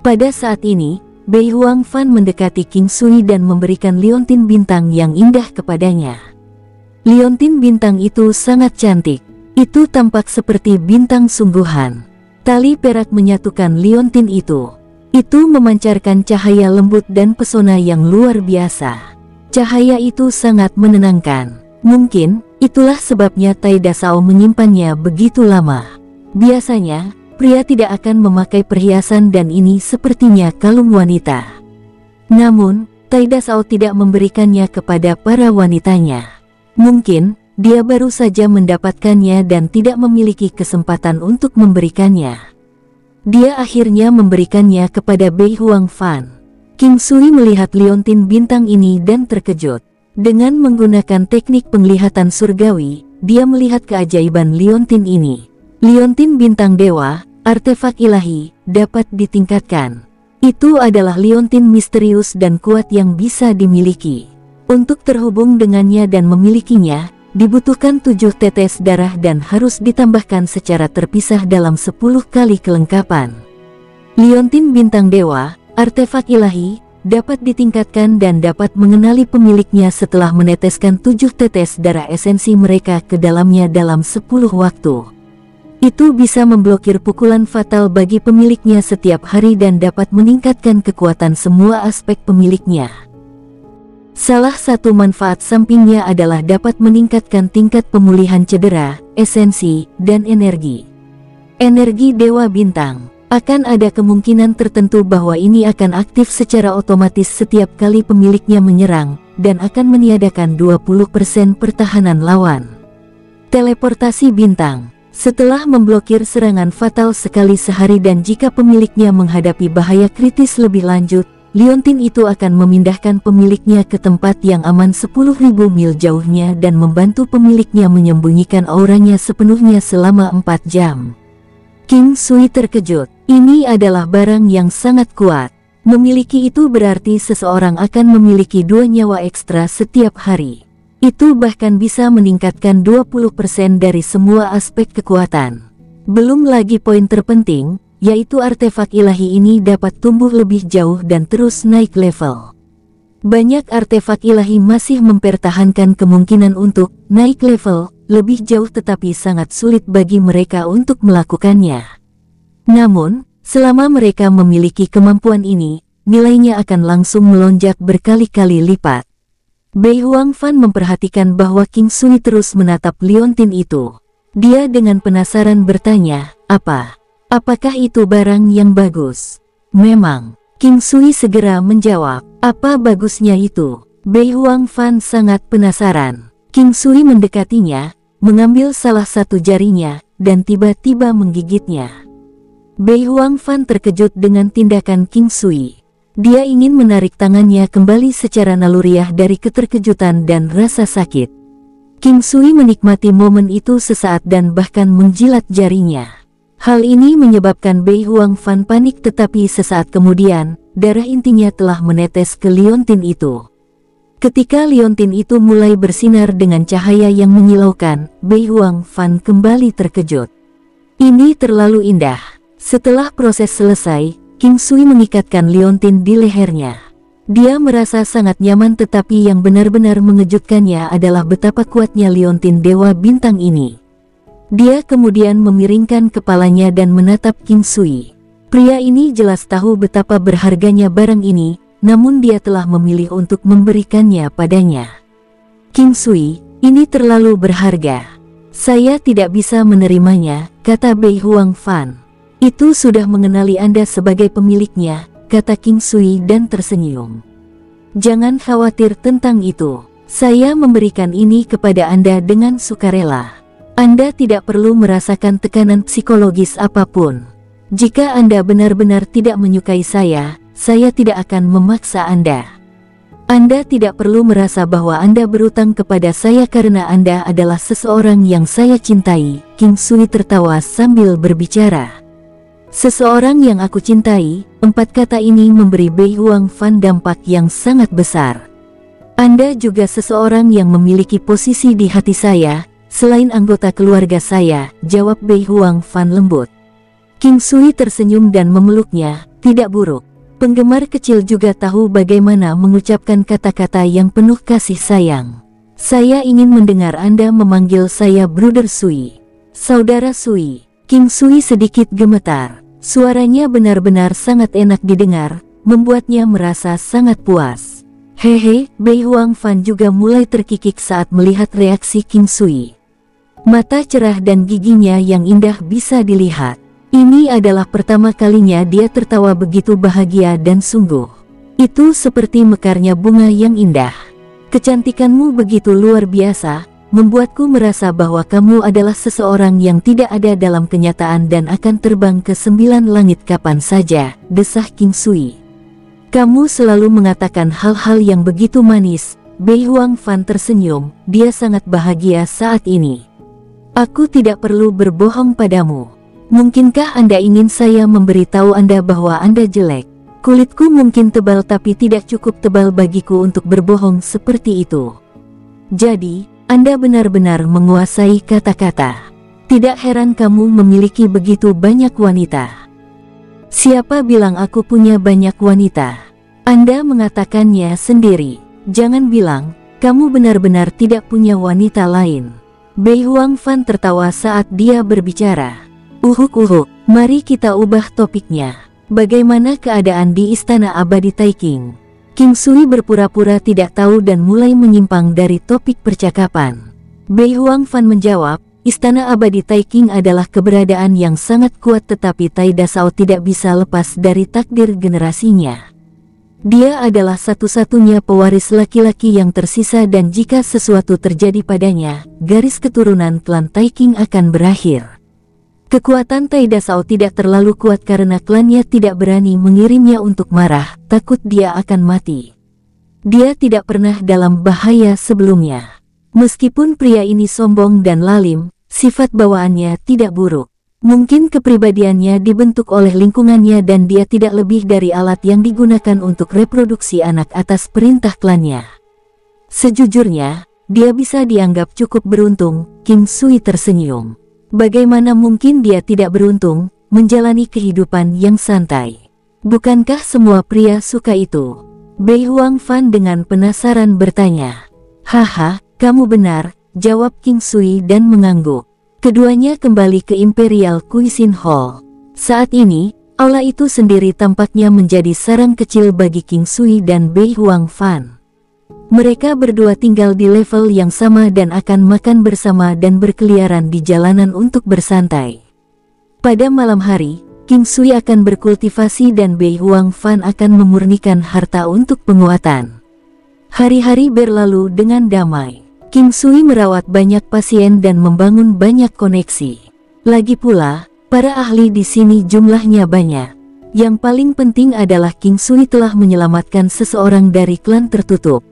Pada saat ini, Bei Huangfan mendekati King Sui dan memberikan liontin bintang yang indah kepadanya. Liontin bintang itu sangat cantik. Itu tampak seperti bintang sungguhan. Tali perak menyatukan liontin itu. Itu memancarkan cahaya lembut dan pesona yang luar biasa. Cahaya itu sangat menenangkan. Mungkin, itulah sebabnya Tai Dasao menyimpannya begitu lama. Biasanya, pria tidak akan memakai perhiasan dan ini sepertinya kalung wanita. Namun, Tai Dasao tidak memberikannya kepada para wanitanya. Mungkin, dia baru saja mendapatkannya dan tidak memiliki kesempatan untuk memberikannya. Dia akhirnya memberikannya kepada Bei Huangfan. King Sui melihat liontin bintang ini dan terkejut. Dengan menggunakan teknik penglihatan surgawi, dia melihat keajaiban liontin ini. Liontin bintang dewa, artefak ilahi, dapat ditingkatkan. Itu adalah liontin misterius dan kuat yang bisa dimiliki. Untuk terhubung dengannya dan memilikinya, dibutuhkan 7 tetes darah dan harus ditambahkan secara terpisah dalam 10 kali kelengkapan. Liontin bintang dewa, artefak ilahi, dapat ditingkatkan dan dapat mengenali pemiliknya setelah meneteskan 7 tetes darah esensi mereka ke dalamnya dalam 10 waktu. Itu bisa memblokir pukulan fatal bagi pemiliknya setiap hari dan dapat meningkatkan kekuatan semua aspek pemiliknya. Salah satu manfaat sampingnya adalah dapat meningkatkan tingkat pemulihan cedera, esensi, dan energi. Energi Dewa Bintang. Akan ada kemungkinan tertentu bahwa ini akan aktif secara otomatis setiap kali pemiliknya menyerang, dan akan meniadakan 20% pertahanan lawan. Teleportasi Bintang. Setelah memblokir serangan fatal sekali sehari dan jika pemiliknya menghadapi bahaya kritis lebih lanjut, liontin itu akan memindahkan pemiliknya ke tempat yang aman 10.000 mil jauhnya dan membantu pemiliknya menyembunyikan auranya sepenuhnya selama 4 jam. King Sui terkejut. Ini adalah barang yang sangat kuat. Memiliki itu berarti seseorang akan memiliki 2 nyawa ekstra setiap hari. Itu bahkan bisa meningkatkan 20% dari semua aspek kekuatan. Belum lagi poin terpenting, yaitu artefak ilahi ini dapat tumbuh lebih jauh dan terus naik level. Banyak artefak ilahi masih mempertahankan kemungkinan untuk naik level lebih jauh tetapi sangat sulit bagi mereka untuk melakukannya. Namun, selama mereka memiliki kemampuan ini, nilainya akan langsung melonjak berkali-kali lipat. Bei Huangfan memperhatikan bahwa King Sui terus menatap liontin itu. Dia dengan penasaran bertanya, apakah itu barang yang bagus? Memang. King Sui segera menjawab, apa bagusnya itu? Bei Huangfan sangat penasaran. King Sui mendekatinya, mengambil salah satu jarinya, dan tiba-tiba menggigitnya. Bei Huangfan terkejut dengan tindakan King Sui. Dia ingin menarik tangannya kembali secara naluriah dari keterkejutan dan rasa sakit. King Sui menikmati momen itu sesaat dan bahkan menjilat jarinya. Hal ini menyebabkan Bei Huangfan panik tetapi sesaat kemudian, darah intinya telah menetes ke liontin itu. Ketika liontin itu mulai bersinar dengan cahaya yang menyilaukan, Bei Huangfan kembali terkejut. Ini terlalu indah. Setelah proses selesai, King Sui mengikatkan liontin di lehernya. Dia merasa sangat nyaman, tetapi yang benar-benar mengejutkannya adalah betapa kuatnya liontin Dewa Bintang ini. Dia kemudian memiringkan kepalanya dan menatap King Sui. Pria ini jelas tahu betapa berharganya barang ini, namun dia telah memilih untuk memberikannya padanya. King Sui, ini terlalu berharga. Saya tidak bisa menerimanya, kata Bei Huang Fan. Itu sudah mengenali Anda sebagai pemiliknya, kata King Sui dan tersenyum. Jangan khawatir tentang itu. Saya memberikan ini kepada Anda dengan sukarela. Anda tidak perlu merasakan tekanan psikologis apapun. Jika Anda benar-benar tidak menyukai saya tidak akan memaksa Anda. Anda tidak perlu merasa bahwa Anda berutang kepada saya karena Anda adalah seseorang yang saya cintai. King Sui tertawa sambil berbicara. Seseorang yang aku cintai, 4 kata ini memberi Bei Huang Fan dampak yang sangat besar. Anda juga seseorang yang memiliki posisi di hati saya, selain anggota keluarga saya, jawab Bei Huang Fan lembut. King Sui tersenyum dan memeluknya. Tidak buruk. Penggemar kecil juga tahu bagaimana mengucapkan kata-kata yang penuh kasih sayang. Saya ingin mendengar Anda memanggil saya Bruder Sui. Saudara Sui. King Sui sedikit gemetar. Suaranya benar-benar sangat enak didengar, membuatnya merasa sangat puas. Hehe, Bei Huang Fan juga mulai terkikik saat melihat reaksi King Sui. Mata cerah dan giginya yang indah bisa dilihat. Ini adalah pertama kalinya dia tertawa begitu bahagia dan sungguh. Itu seperti mekarnya bunga yang indah. Kecantikanmu begitu luar biasa, membuatku merasa bahwa kamu adalah seseorang yang tidak ada dalam kenyataan dan akan terbang ke 9 langit kapan saja, desah King Sui. Kamu selalu mengatakan hal-hal yang begitu manis. Bei Huang Fan tersenyum, dia sangat bahagia saat ini. Aku tidak perlu berbohong padamu. Mungkinkah Anda ingin saya memberitahu Anda bahwa Anda jelek? Kulitku mungkin tebal tapi tidak cukup tebal bagiku untuk berbohong seperti itu. Jadi, Anda benar-benar menguasai kata-kata. Tidak heran kamu memiliki begitu banyak wanita. Siapa bilang aku punya banyak wanita? Anda mengatakannya sendiri. Jangan bilang, kamu benar-benar tidak punya wanita lain. Bei Huang Fan tertawa saat dia berbicara. Uhuk, mari kita ubah topiknya. Bagaimana keadaan di Istana Abadi Taiking? King Sui berpura-pura tidak tahu dan mulai menyimpang dari topik percakapan. Bei Huang Fan menjawab, Istana Abadi Taiking adalah keberadaan yang sangat kuat, tetapi Tai Dasao tidak bisa lepas dari takdir generasinya. Dia adalah satu-satunya pewaris laki-laki yang tersisa dan jika sesuatu terjadi padanya, garis keturunan klan Taiking akan berakhir. Kekuatan Tai Dasao tidak terlalu kuat karena klannya tidak berani mengirimnya untuk marah, takut dia akan mati. Dia tidak pernah dalam bahaya sebelumnya. Meskipun pria ini sombong dan lalim, sifat bawaannya tidak buruk. Mungkin kepribadiannya dibentuk oleh lingkungannya dan dia tidak lebih dari alat yang digunakan untuk reproduksi anak atas perintah klannya. Sejujurnya, dia bisa dianggap cukup beruntung. King Sui tersenyum. Bagaimana mungkin dia tidak beruntung, menjalani kehidupan yang santai? Bukankah semua pria suka itu? Bei Huang Fan dengan penasaran bertanya. Haha, kamu benar, jawab King Sui dan mengangguk. Keduanya kembali ke Imperial Cuisine Hall. Saat ini, aula itu sendiri tampaknya menjadi sarang kecil bagi King Sui dan Bei Huang Fan. Mereka berdua tinggal di level yang sama dan akan makan bersama dan berkeliaran di jalanan untuk bersantai. Pada malam hari, King Sui akan berkultivasi dan Bei Huang Fan akan memurnikan harta untuk penguatan. Hari-hari berlalu dengan damai. King Sui merawat banyak pasien dan membangun banyak koneksi. Lagi pula, para ahli di sini jumlahnya banyak. Yang paling penting adalah King Sui telah menyelamatkan seseorang dari klan tertutup.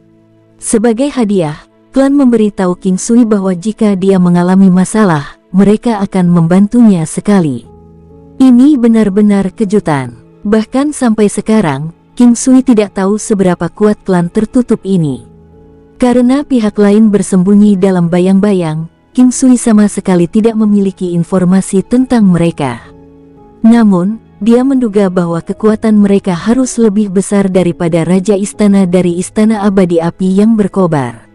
Sebagai hadiah, klan memberitahu King Sui bahwa jika dia mengalami masalah, mereka akan membantunya sekali. Ini benar-benar kejutan. Bahkan sampai sekarang, King Sui tidak tahu seberapa kuat klan tertutup ini. Karena pihak lain bersembunyi dalam bayang-bayang, King Sui sama sekali tidak memiliki informasi tentang mereka. Namun, dia menduga bahwa kekuatan mereka harus lebih besar daripada Raja Istana dari Istana Abadi Api yang berkobar.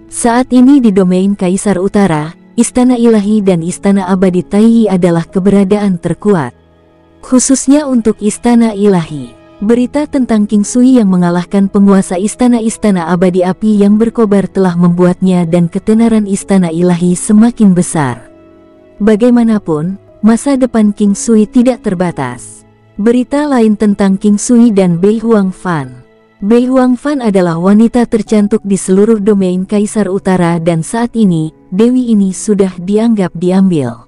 Saat ini di domain Kaisar Utara, Istana Ilahi dan Istana Abadi Taiyi adalah keberadaan terkuat. Khususnya untuk Istana Ilahi. Berita tentang King Sui yang mengalahkan penguasa istana-istana abadi api yang berkobar telah membuatnya dan ketenaran Istana Ilahi semakin besar. Bagaimanapun, masa depan King Sui tidak terbatas. Berita lain tentang King Sui dan Bei Huangfan. Bei Huangfan adalah wanita tercantik di seluruh domain Kaisar Utara dan saat ini, dewi ini sudah dianggap diambil.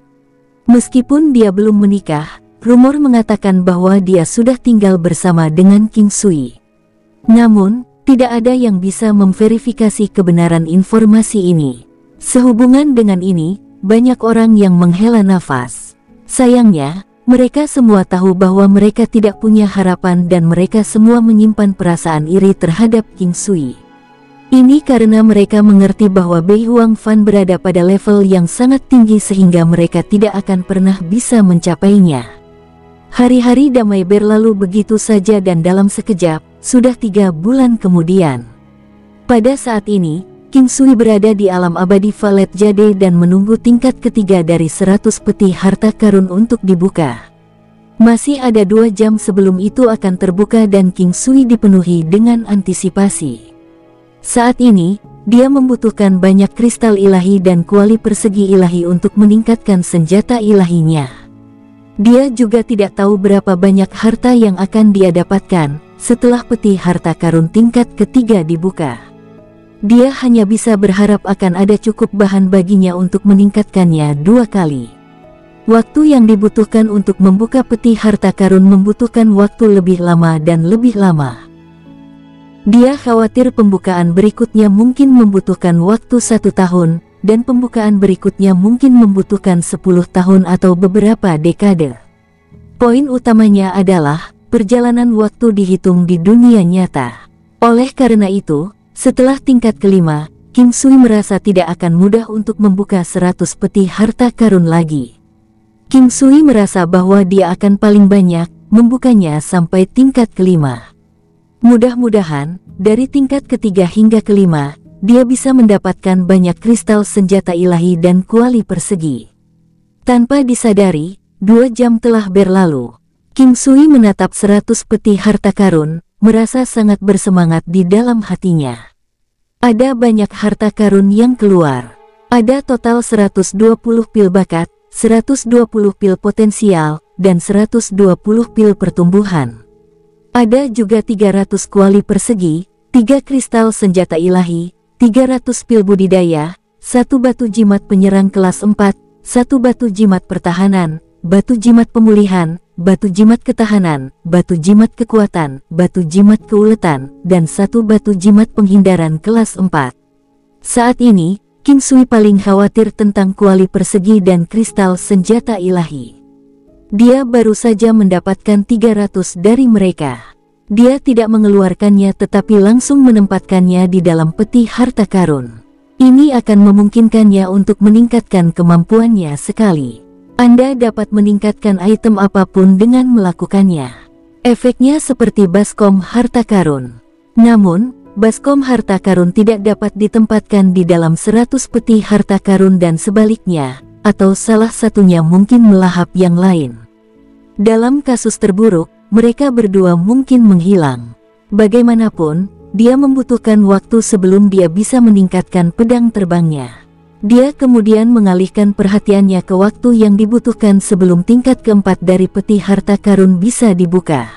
Meskipun dia belum menikah, rumor mengatakan bahwa dia sudah tinggal bersama dengan King Sui. Namun, tidak ada yang bisa memverifikasi kebenaran informasi ini. Sehubungan dengan ini, banyak orang yang menghela nafas. Sayangnya, mereka semua tahu bahwa mereka tidak punya harapan dan mereka semua menyimpan perasaan iri terhadap King Sui. Ini karena mereka mengerti bahwa Bei Huangfan berada pada level yang sangat tinggi sehingga mereka tidak akan pernah bisa mencapainya. Hari-hari damai berlalu begitu saja dan dalam sekejap, sudah 3 bulan kemudian. Pada saat ini, King Sui berada di alam abadi Valet Jade dan menunggu tingkat ketiga dari 100 peti harta karun untuk dibuka. Masih ada 2 jam sebelum itu akan terbuka dan King Sui dipenuhi dengan antisipasi. Saat ini, dia membutuhkan banyak kristal ilahi dan kuali persegi ilahi untuk meningkatkan senjata ilahinya. Dia juga tidak tahu berapa banyak harta yang akan dia dapatkan setelah peti harta karun tingkat ketiga dibuka. Dia hanya bisa berharap akan ada cukup bahan baginya untuk meningkatkannya 2 kali. Waktu yang dibutuhkan untuk membuka peti harta karun membutuhkan waktu lebih lama dan lebih lama. Dia khawatir pembukaan berikutnya mungkin membutuhkan waktu 1 tahun, dan pembukaan berikutnya mungkin membutuhkan 10 tahun atau beberapa dekade. Poin utamanya adalah, perjalanan waktu dihitung di dunia nyata. Oleh karena itu, setelah tingkat kelima, King Sui merasa tidak akan mudah untuk membuka 100 peti harta karun lagi. King Sui merasa bahwa dia akan paling banyak membukanya sampai tingkat kelima. Mudah-mudahan, dari tingkat ketiga hingga kelima, dia bisa mendapatkan banyak kristal senjata ilahi dan kuali persegi. Tanpa disadari, 2 jam telah berlalu. King Sui menatap 100 peti harta karun, merasa sangat bersemangat di dalam hatinya. Ada banyak harta karun yang keluar. Ada total 120 pil bakat, 120 pil potensial, dan 120 pil pertumbuhan. Ada juga 300 kuali persegi, 3 kristal senjata ilahi, 300 pil budidaya, 1 batu jimat penyerang kelas 4, 1 batu jimat pertahanan, batu jimat pemulihan, batu jimat ketahanan, batu jimat kekuatan, batu jimat keuletan, dan 1 batu jimat penghindaran kelas 4. Saat ini, King Sui paling khawatir tentang kuali persegi dan kristal senjata ilahi. Dia baru saja mendapatkan 300 dari mereka. Dia tidak mengeluarkannya tetapi langsung menempatkannya di dalam peti harta karun. Ini akan memungkinkannya untuk meningkatkan kemampuannya sekali. Anda dapat meningkatkan item apapun dengan melakukannya. Efeknya seperti baskom harta karun. Namun, baskom harta karun tidak dapat ditempatkan di dalam 100 peti harta karun dan sebaliknya, atau salah satunya mungkin melahap yang lain. Dalam kasus terburuk, mereka berdua mungkin menghilang. Bagaimanapun, dia membutuhkan waktu sebelum dia bisa meningkatkan pedang terbangnya. Dia kemudian mengalihkan perhatiannya ke waktu yang dibutuhkan sebelum tingkat keempat dari peti harta karun bisa dibuka.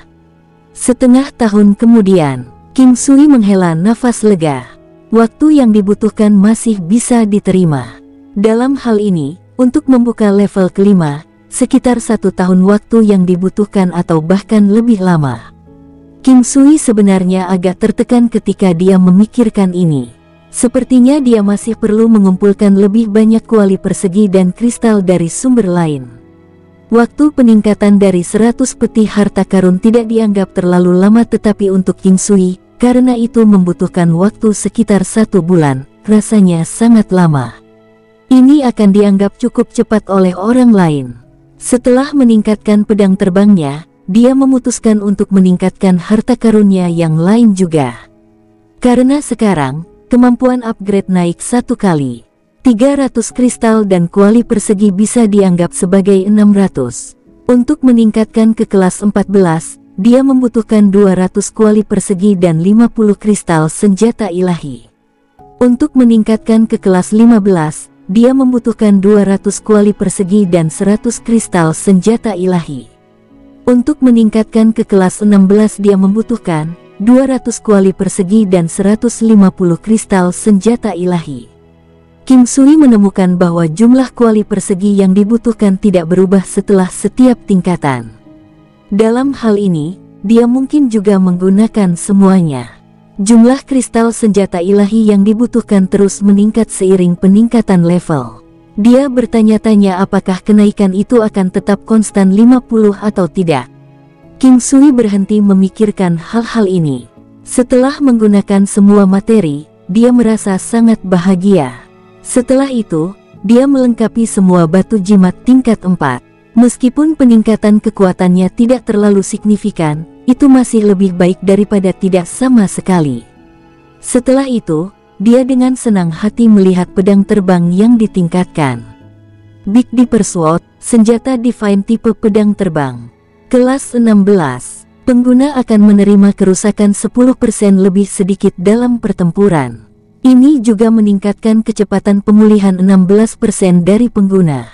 Setengah tahun kemudian, King Sui menghela nafas lega. Waktu yang dibutuhkan masih bisa diterima. Dalam hal ini, untuk membuka level kelima, sekitar 1 tahun waktu yang dibutuhkan atau bahkan lebih lama. King Sui sebenarnya agak tertekan ketika dia memikirkan ini. Sepertinya dia masih perlu mengumpulkan lebih banyak kuali persegi dan kristal dari sumber lain. Waktu peningkatan dari 100 peti harta karun tidak dianggap terlalu lama tetapi untuk King Sui, karena itu membutuhkan waktu sekitar 1 bulan, rasanya sangat lama. Ini akan dianggap cukup cepat oleh orang lain. Setelah meningkatkan pedang terbangnya, dia memutuskan untuk meningkatkan harta karunnya yang lain juga. Karena sekarang, kemampuan upgrade naik 1 kali. 300 kristal dan kuali persegi bisa dianggap sebagai 600. Untuk meningkatkan ke kelas 14, dia membutuhkan 200 kuali persegi dan 50 kristal senjata ilahi. Untuk meningkatkan ke kelas 15, dia membutuhkan 200 kuali persegi dan 100 kristal senjata ilahi. Untuk meningkatkan ke kelas 16 dia membutuhkan 200 kuali persegi dan 150 kristal senjata ilahi. King Sui menemukan bahwa jumlah kuali persegi yang dibutuhkan tidak berubah setelah setiap tingkatan. Dalam hal ini, dia mungkin juga menggunakan semuanya. Jumlah kristal senjata ilahi yang dibutuhkan terus meningkat seiring peningkatan level. Dia bertanya-tanya apakah kenaikan itu akan tetap konstan 50 atau tidak. King Sui berhenti memikirkan hal-hal ini. Setelah menggunakan semua materi, dia merasa sangat bahagia. Setelah itu, dia melengkapi semua batu jimat tingkat 4. Meskipun peningkatan kekuatannya tidak terlalu signifikan, itu masih lebih baik daripada tidak sama sekali. Setelah itu, dia dengan senang hati melihat pedang terbang yang ditingkatkan. Big Dipper Sword, senjata Divine tipe pedang terbang. Kelas 16, pengguna akan menerima kerusakan 10% lebih sedikit dalam pertempuran. Ini juga meningkatkan kecepatan pemulihan 16% dari pengguna.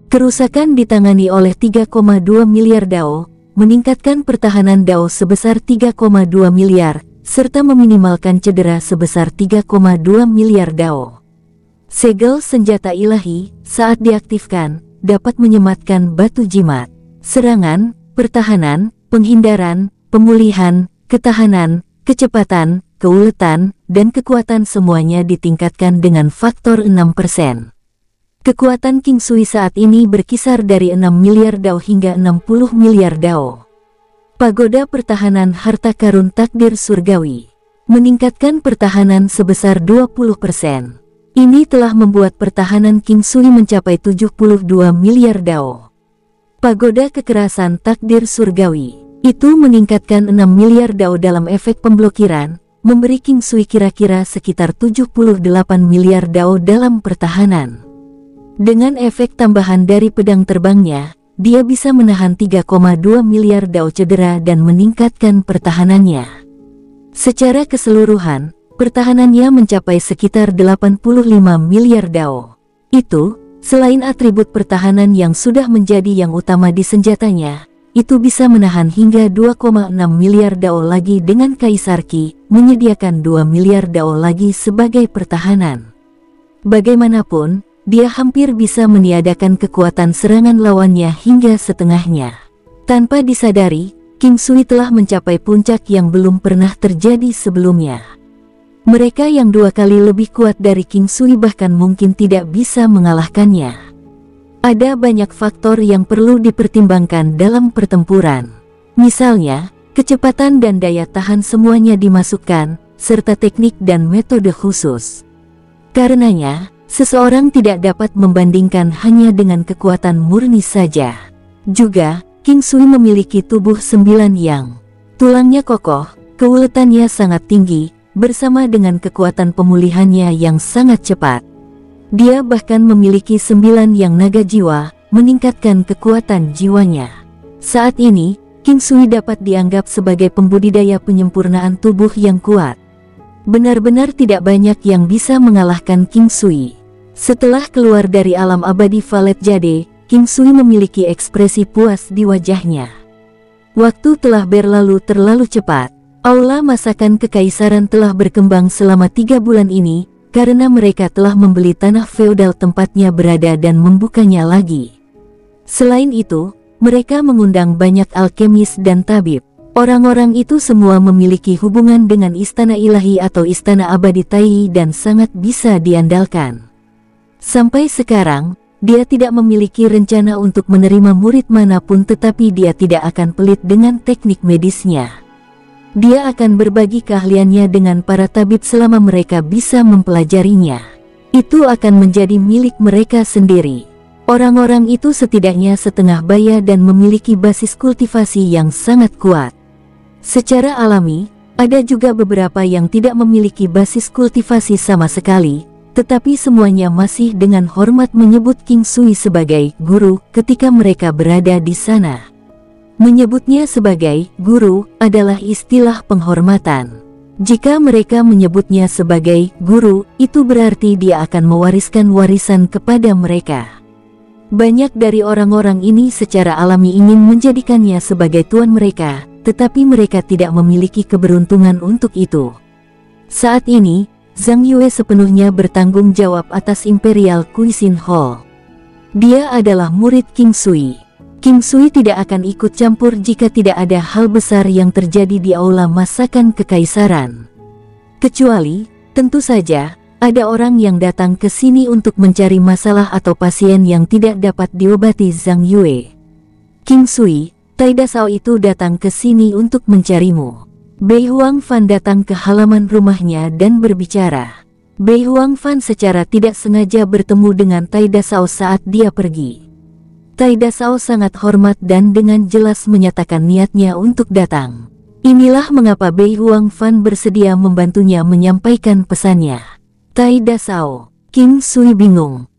Kerusakan ditangani oleh 3,2 miliar Dao, meningkatkan pertahanan Dao sebesar 3,2 miliar, serta meminimalkan cedera sebesar 3,2 miliar Dao. Segel senjata ilahi, saat diaktifkan, dapat menyematkan batu jimat. Serangan, pertahanan, penghindaran, pemulihan, ketahanan, kecepatan, keuletan, dan kekuatan semuanya ditingkatkan dengan faktor 6%. Kekuatan King Sui saat ini berkisar dari 6 miliar Dao hingga 60 miliar Dao. Pagoda pertahanan harta karun takdir surgawi. Meningkatkan pertahanan sebesar 20%. Ini telah membuat pertahanan King Sui mencapai 72 miliar Dao. Pagoda kekerasan takdir surgawi. Itu meningkatkan 6 miliar Dao dalam efek pemblokiran, memberi King Sui kira-kira sekitar 78 miliar Dao dalam pertahanan. Dengan efek tambahan dari pedang terbangnya, dia bisa menahan 3,2 miliar Dao cedera dan meningkatkan pertahanannya. Secara keseluruhan, pertahanannya mencapai sekitar 85 miliar Dao. Itu, selain atribut pertahanan yang sudah menjadi yang utama di senjatanya, itu bisa menahan hingga 2,6 miliar Dao lagi dengan Kaisar Qi, menyediakan 2 miliar Dao lagi sebagai pertahanan. Bagaimanapun, dia hampir bisa meniadakan kekuatan serangan lawannya hingga setengahnya. Tanpa disadari, King Sui telah mencapai puncak yang belum pernah terjadi sebelumnya. Mereka yang 2 kali lebih kuat dari King Sui bahkan mungkin tidak bisa mengalahkannya. Ada banyak faktor yang perlu dipertimbangkan dalam pertempuran. Misalnya, kecepatan dan daya tahan semuanya dimasukkan, serta teknik dan metode khusus. Karenanya, seseorang tidak dapat membandingkan hanya dengan kekuatan murni saja. Juga, King Sui memiliki tubuh 9 yang. Tulangnya kokoh, keuletannya sangat tinggi, bersama dengan kekuatan pemulihannya yang sangat cepat. Dia bahkan memiliki 9 yang naga jiwa, meningkatkan kekuatan jiwanya. Saat ini, King Sui dapat dianggap sebagai pembudidaya penyempurnaan tubuh yang kuat. Benar-benar tidak banyak yang bisa mengalahkan King Sui. Setelah keluar dari alam abadi Valet Jade, King Sui memiliki ekspresi puas di wajahnya. Waktu telah berlalu terlalu cepat. Aula masakan kekaisaran telah berkembang selama 3 bulan ini, karena mereka telah membeli tanah feodal tempatnya berada dan membukanya lagi. Selain itu, mereka mengundang banyak alkemis dan tabib. Orang-orang itu semua memiliki hubungan dengan istana ilahi atau istana abadi Tai dan sangat bisa diandalkan. Sampai sekarang, dia tidak memiliki rencana untuk menerima murid manapun, tetapi dia tidak akan pelit dengan teknik medisnya. Dia akan berbagi keahliannya dengan para tabib selama mereka bisa mempelajarinya. Itu akan menjadi milik mereka sendiri. Orang-orang itu setidaknya setengah baya dan memiliki basis kultivasi yang sangat kuat. Secara alami, ada juga beberapa yang tidak memiliki basis kultivasi sama sekali, tetapi semuanya masih dengan hormat menyebut King Sui sebagai guru ketika mereka berada di sana. Menyebutnya sebagai guru adalah istilah penghormatan. Jika mereka menyebutnya sebagai guru, itu berarti dia akan mewariskan warisan kepada mereka. Banyak dari orang-orang ini secara alami ingin menjadikannya sebagai tuan mereka, tetapi mereka tidak memiliki keberuntungan untuk itu. Saat ini, Zhang Yue sepenuhnya bertanggung jawab atas Imperial Cuisine Hall. Dia adalah murid King Sui. King Sui tidak akan ikut campur jika tidak ada hal besar yang terjadi di aula masakan kekaisaran. Kecuali, tentu saja, ada orang yang datang ke sini untuk mencari masalah atau pasien yang tidak dapat diobati Zhang Yue. King Sui, Tai Dasao itu datang ke sini untuk mencarimu. Bei Huang Fan datang ke halaman rumahnya dan berbicara. Bei Huang Fan secara tidak sengaja bertemu dengan Tai Dasao saat dia pergi. Tai Dasao sangat hormat dan dengan jelas menyatakan niatnya untuk datang. Inilah mengapa Bei Huang Fan bersedia membantunya menyampaikan pesannya. Tai Dasao, King Sui bingung.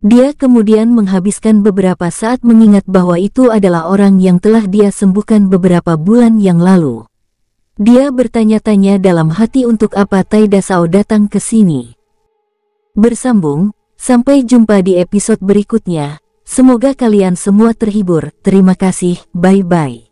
Dia kemudian menghabiskan beberapa saat mengingat bahwa itu adalah orang yang telah dia sembuhkan beberapa bulan yang lalu. Dia bertanya-tanya dalam hati untuk apa Tai Dasao datang ke sini. Bersambung, sampai jumpa di episode berikutnya. Semoga kalian semua terhibur. Terima kasih, bye-bye.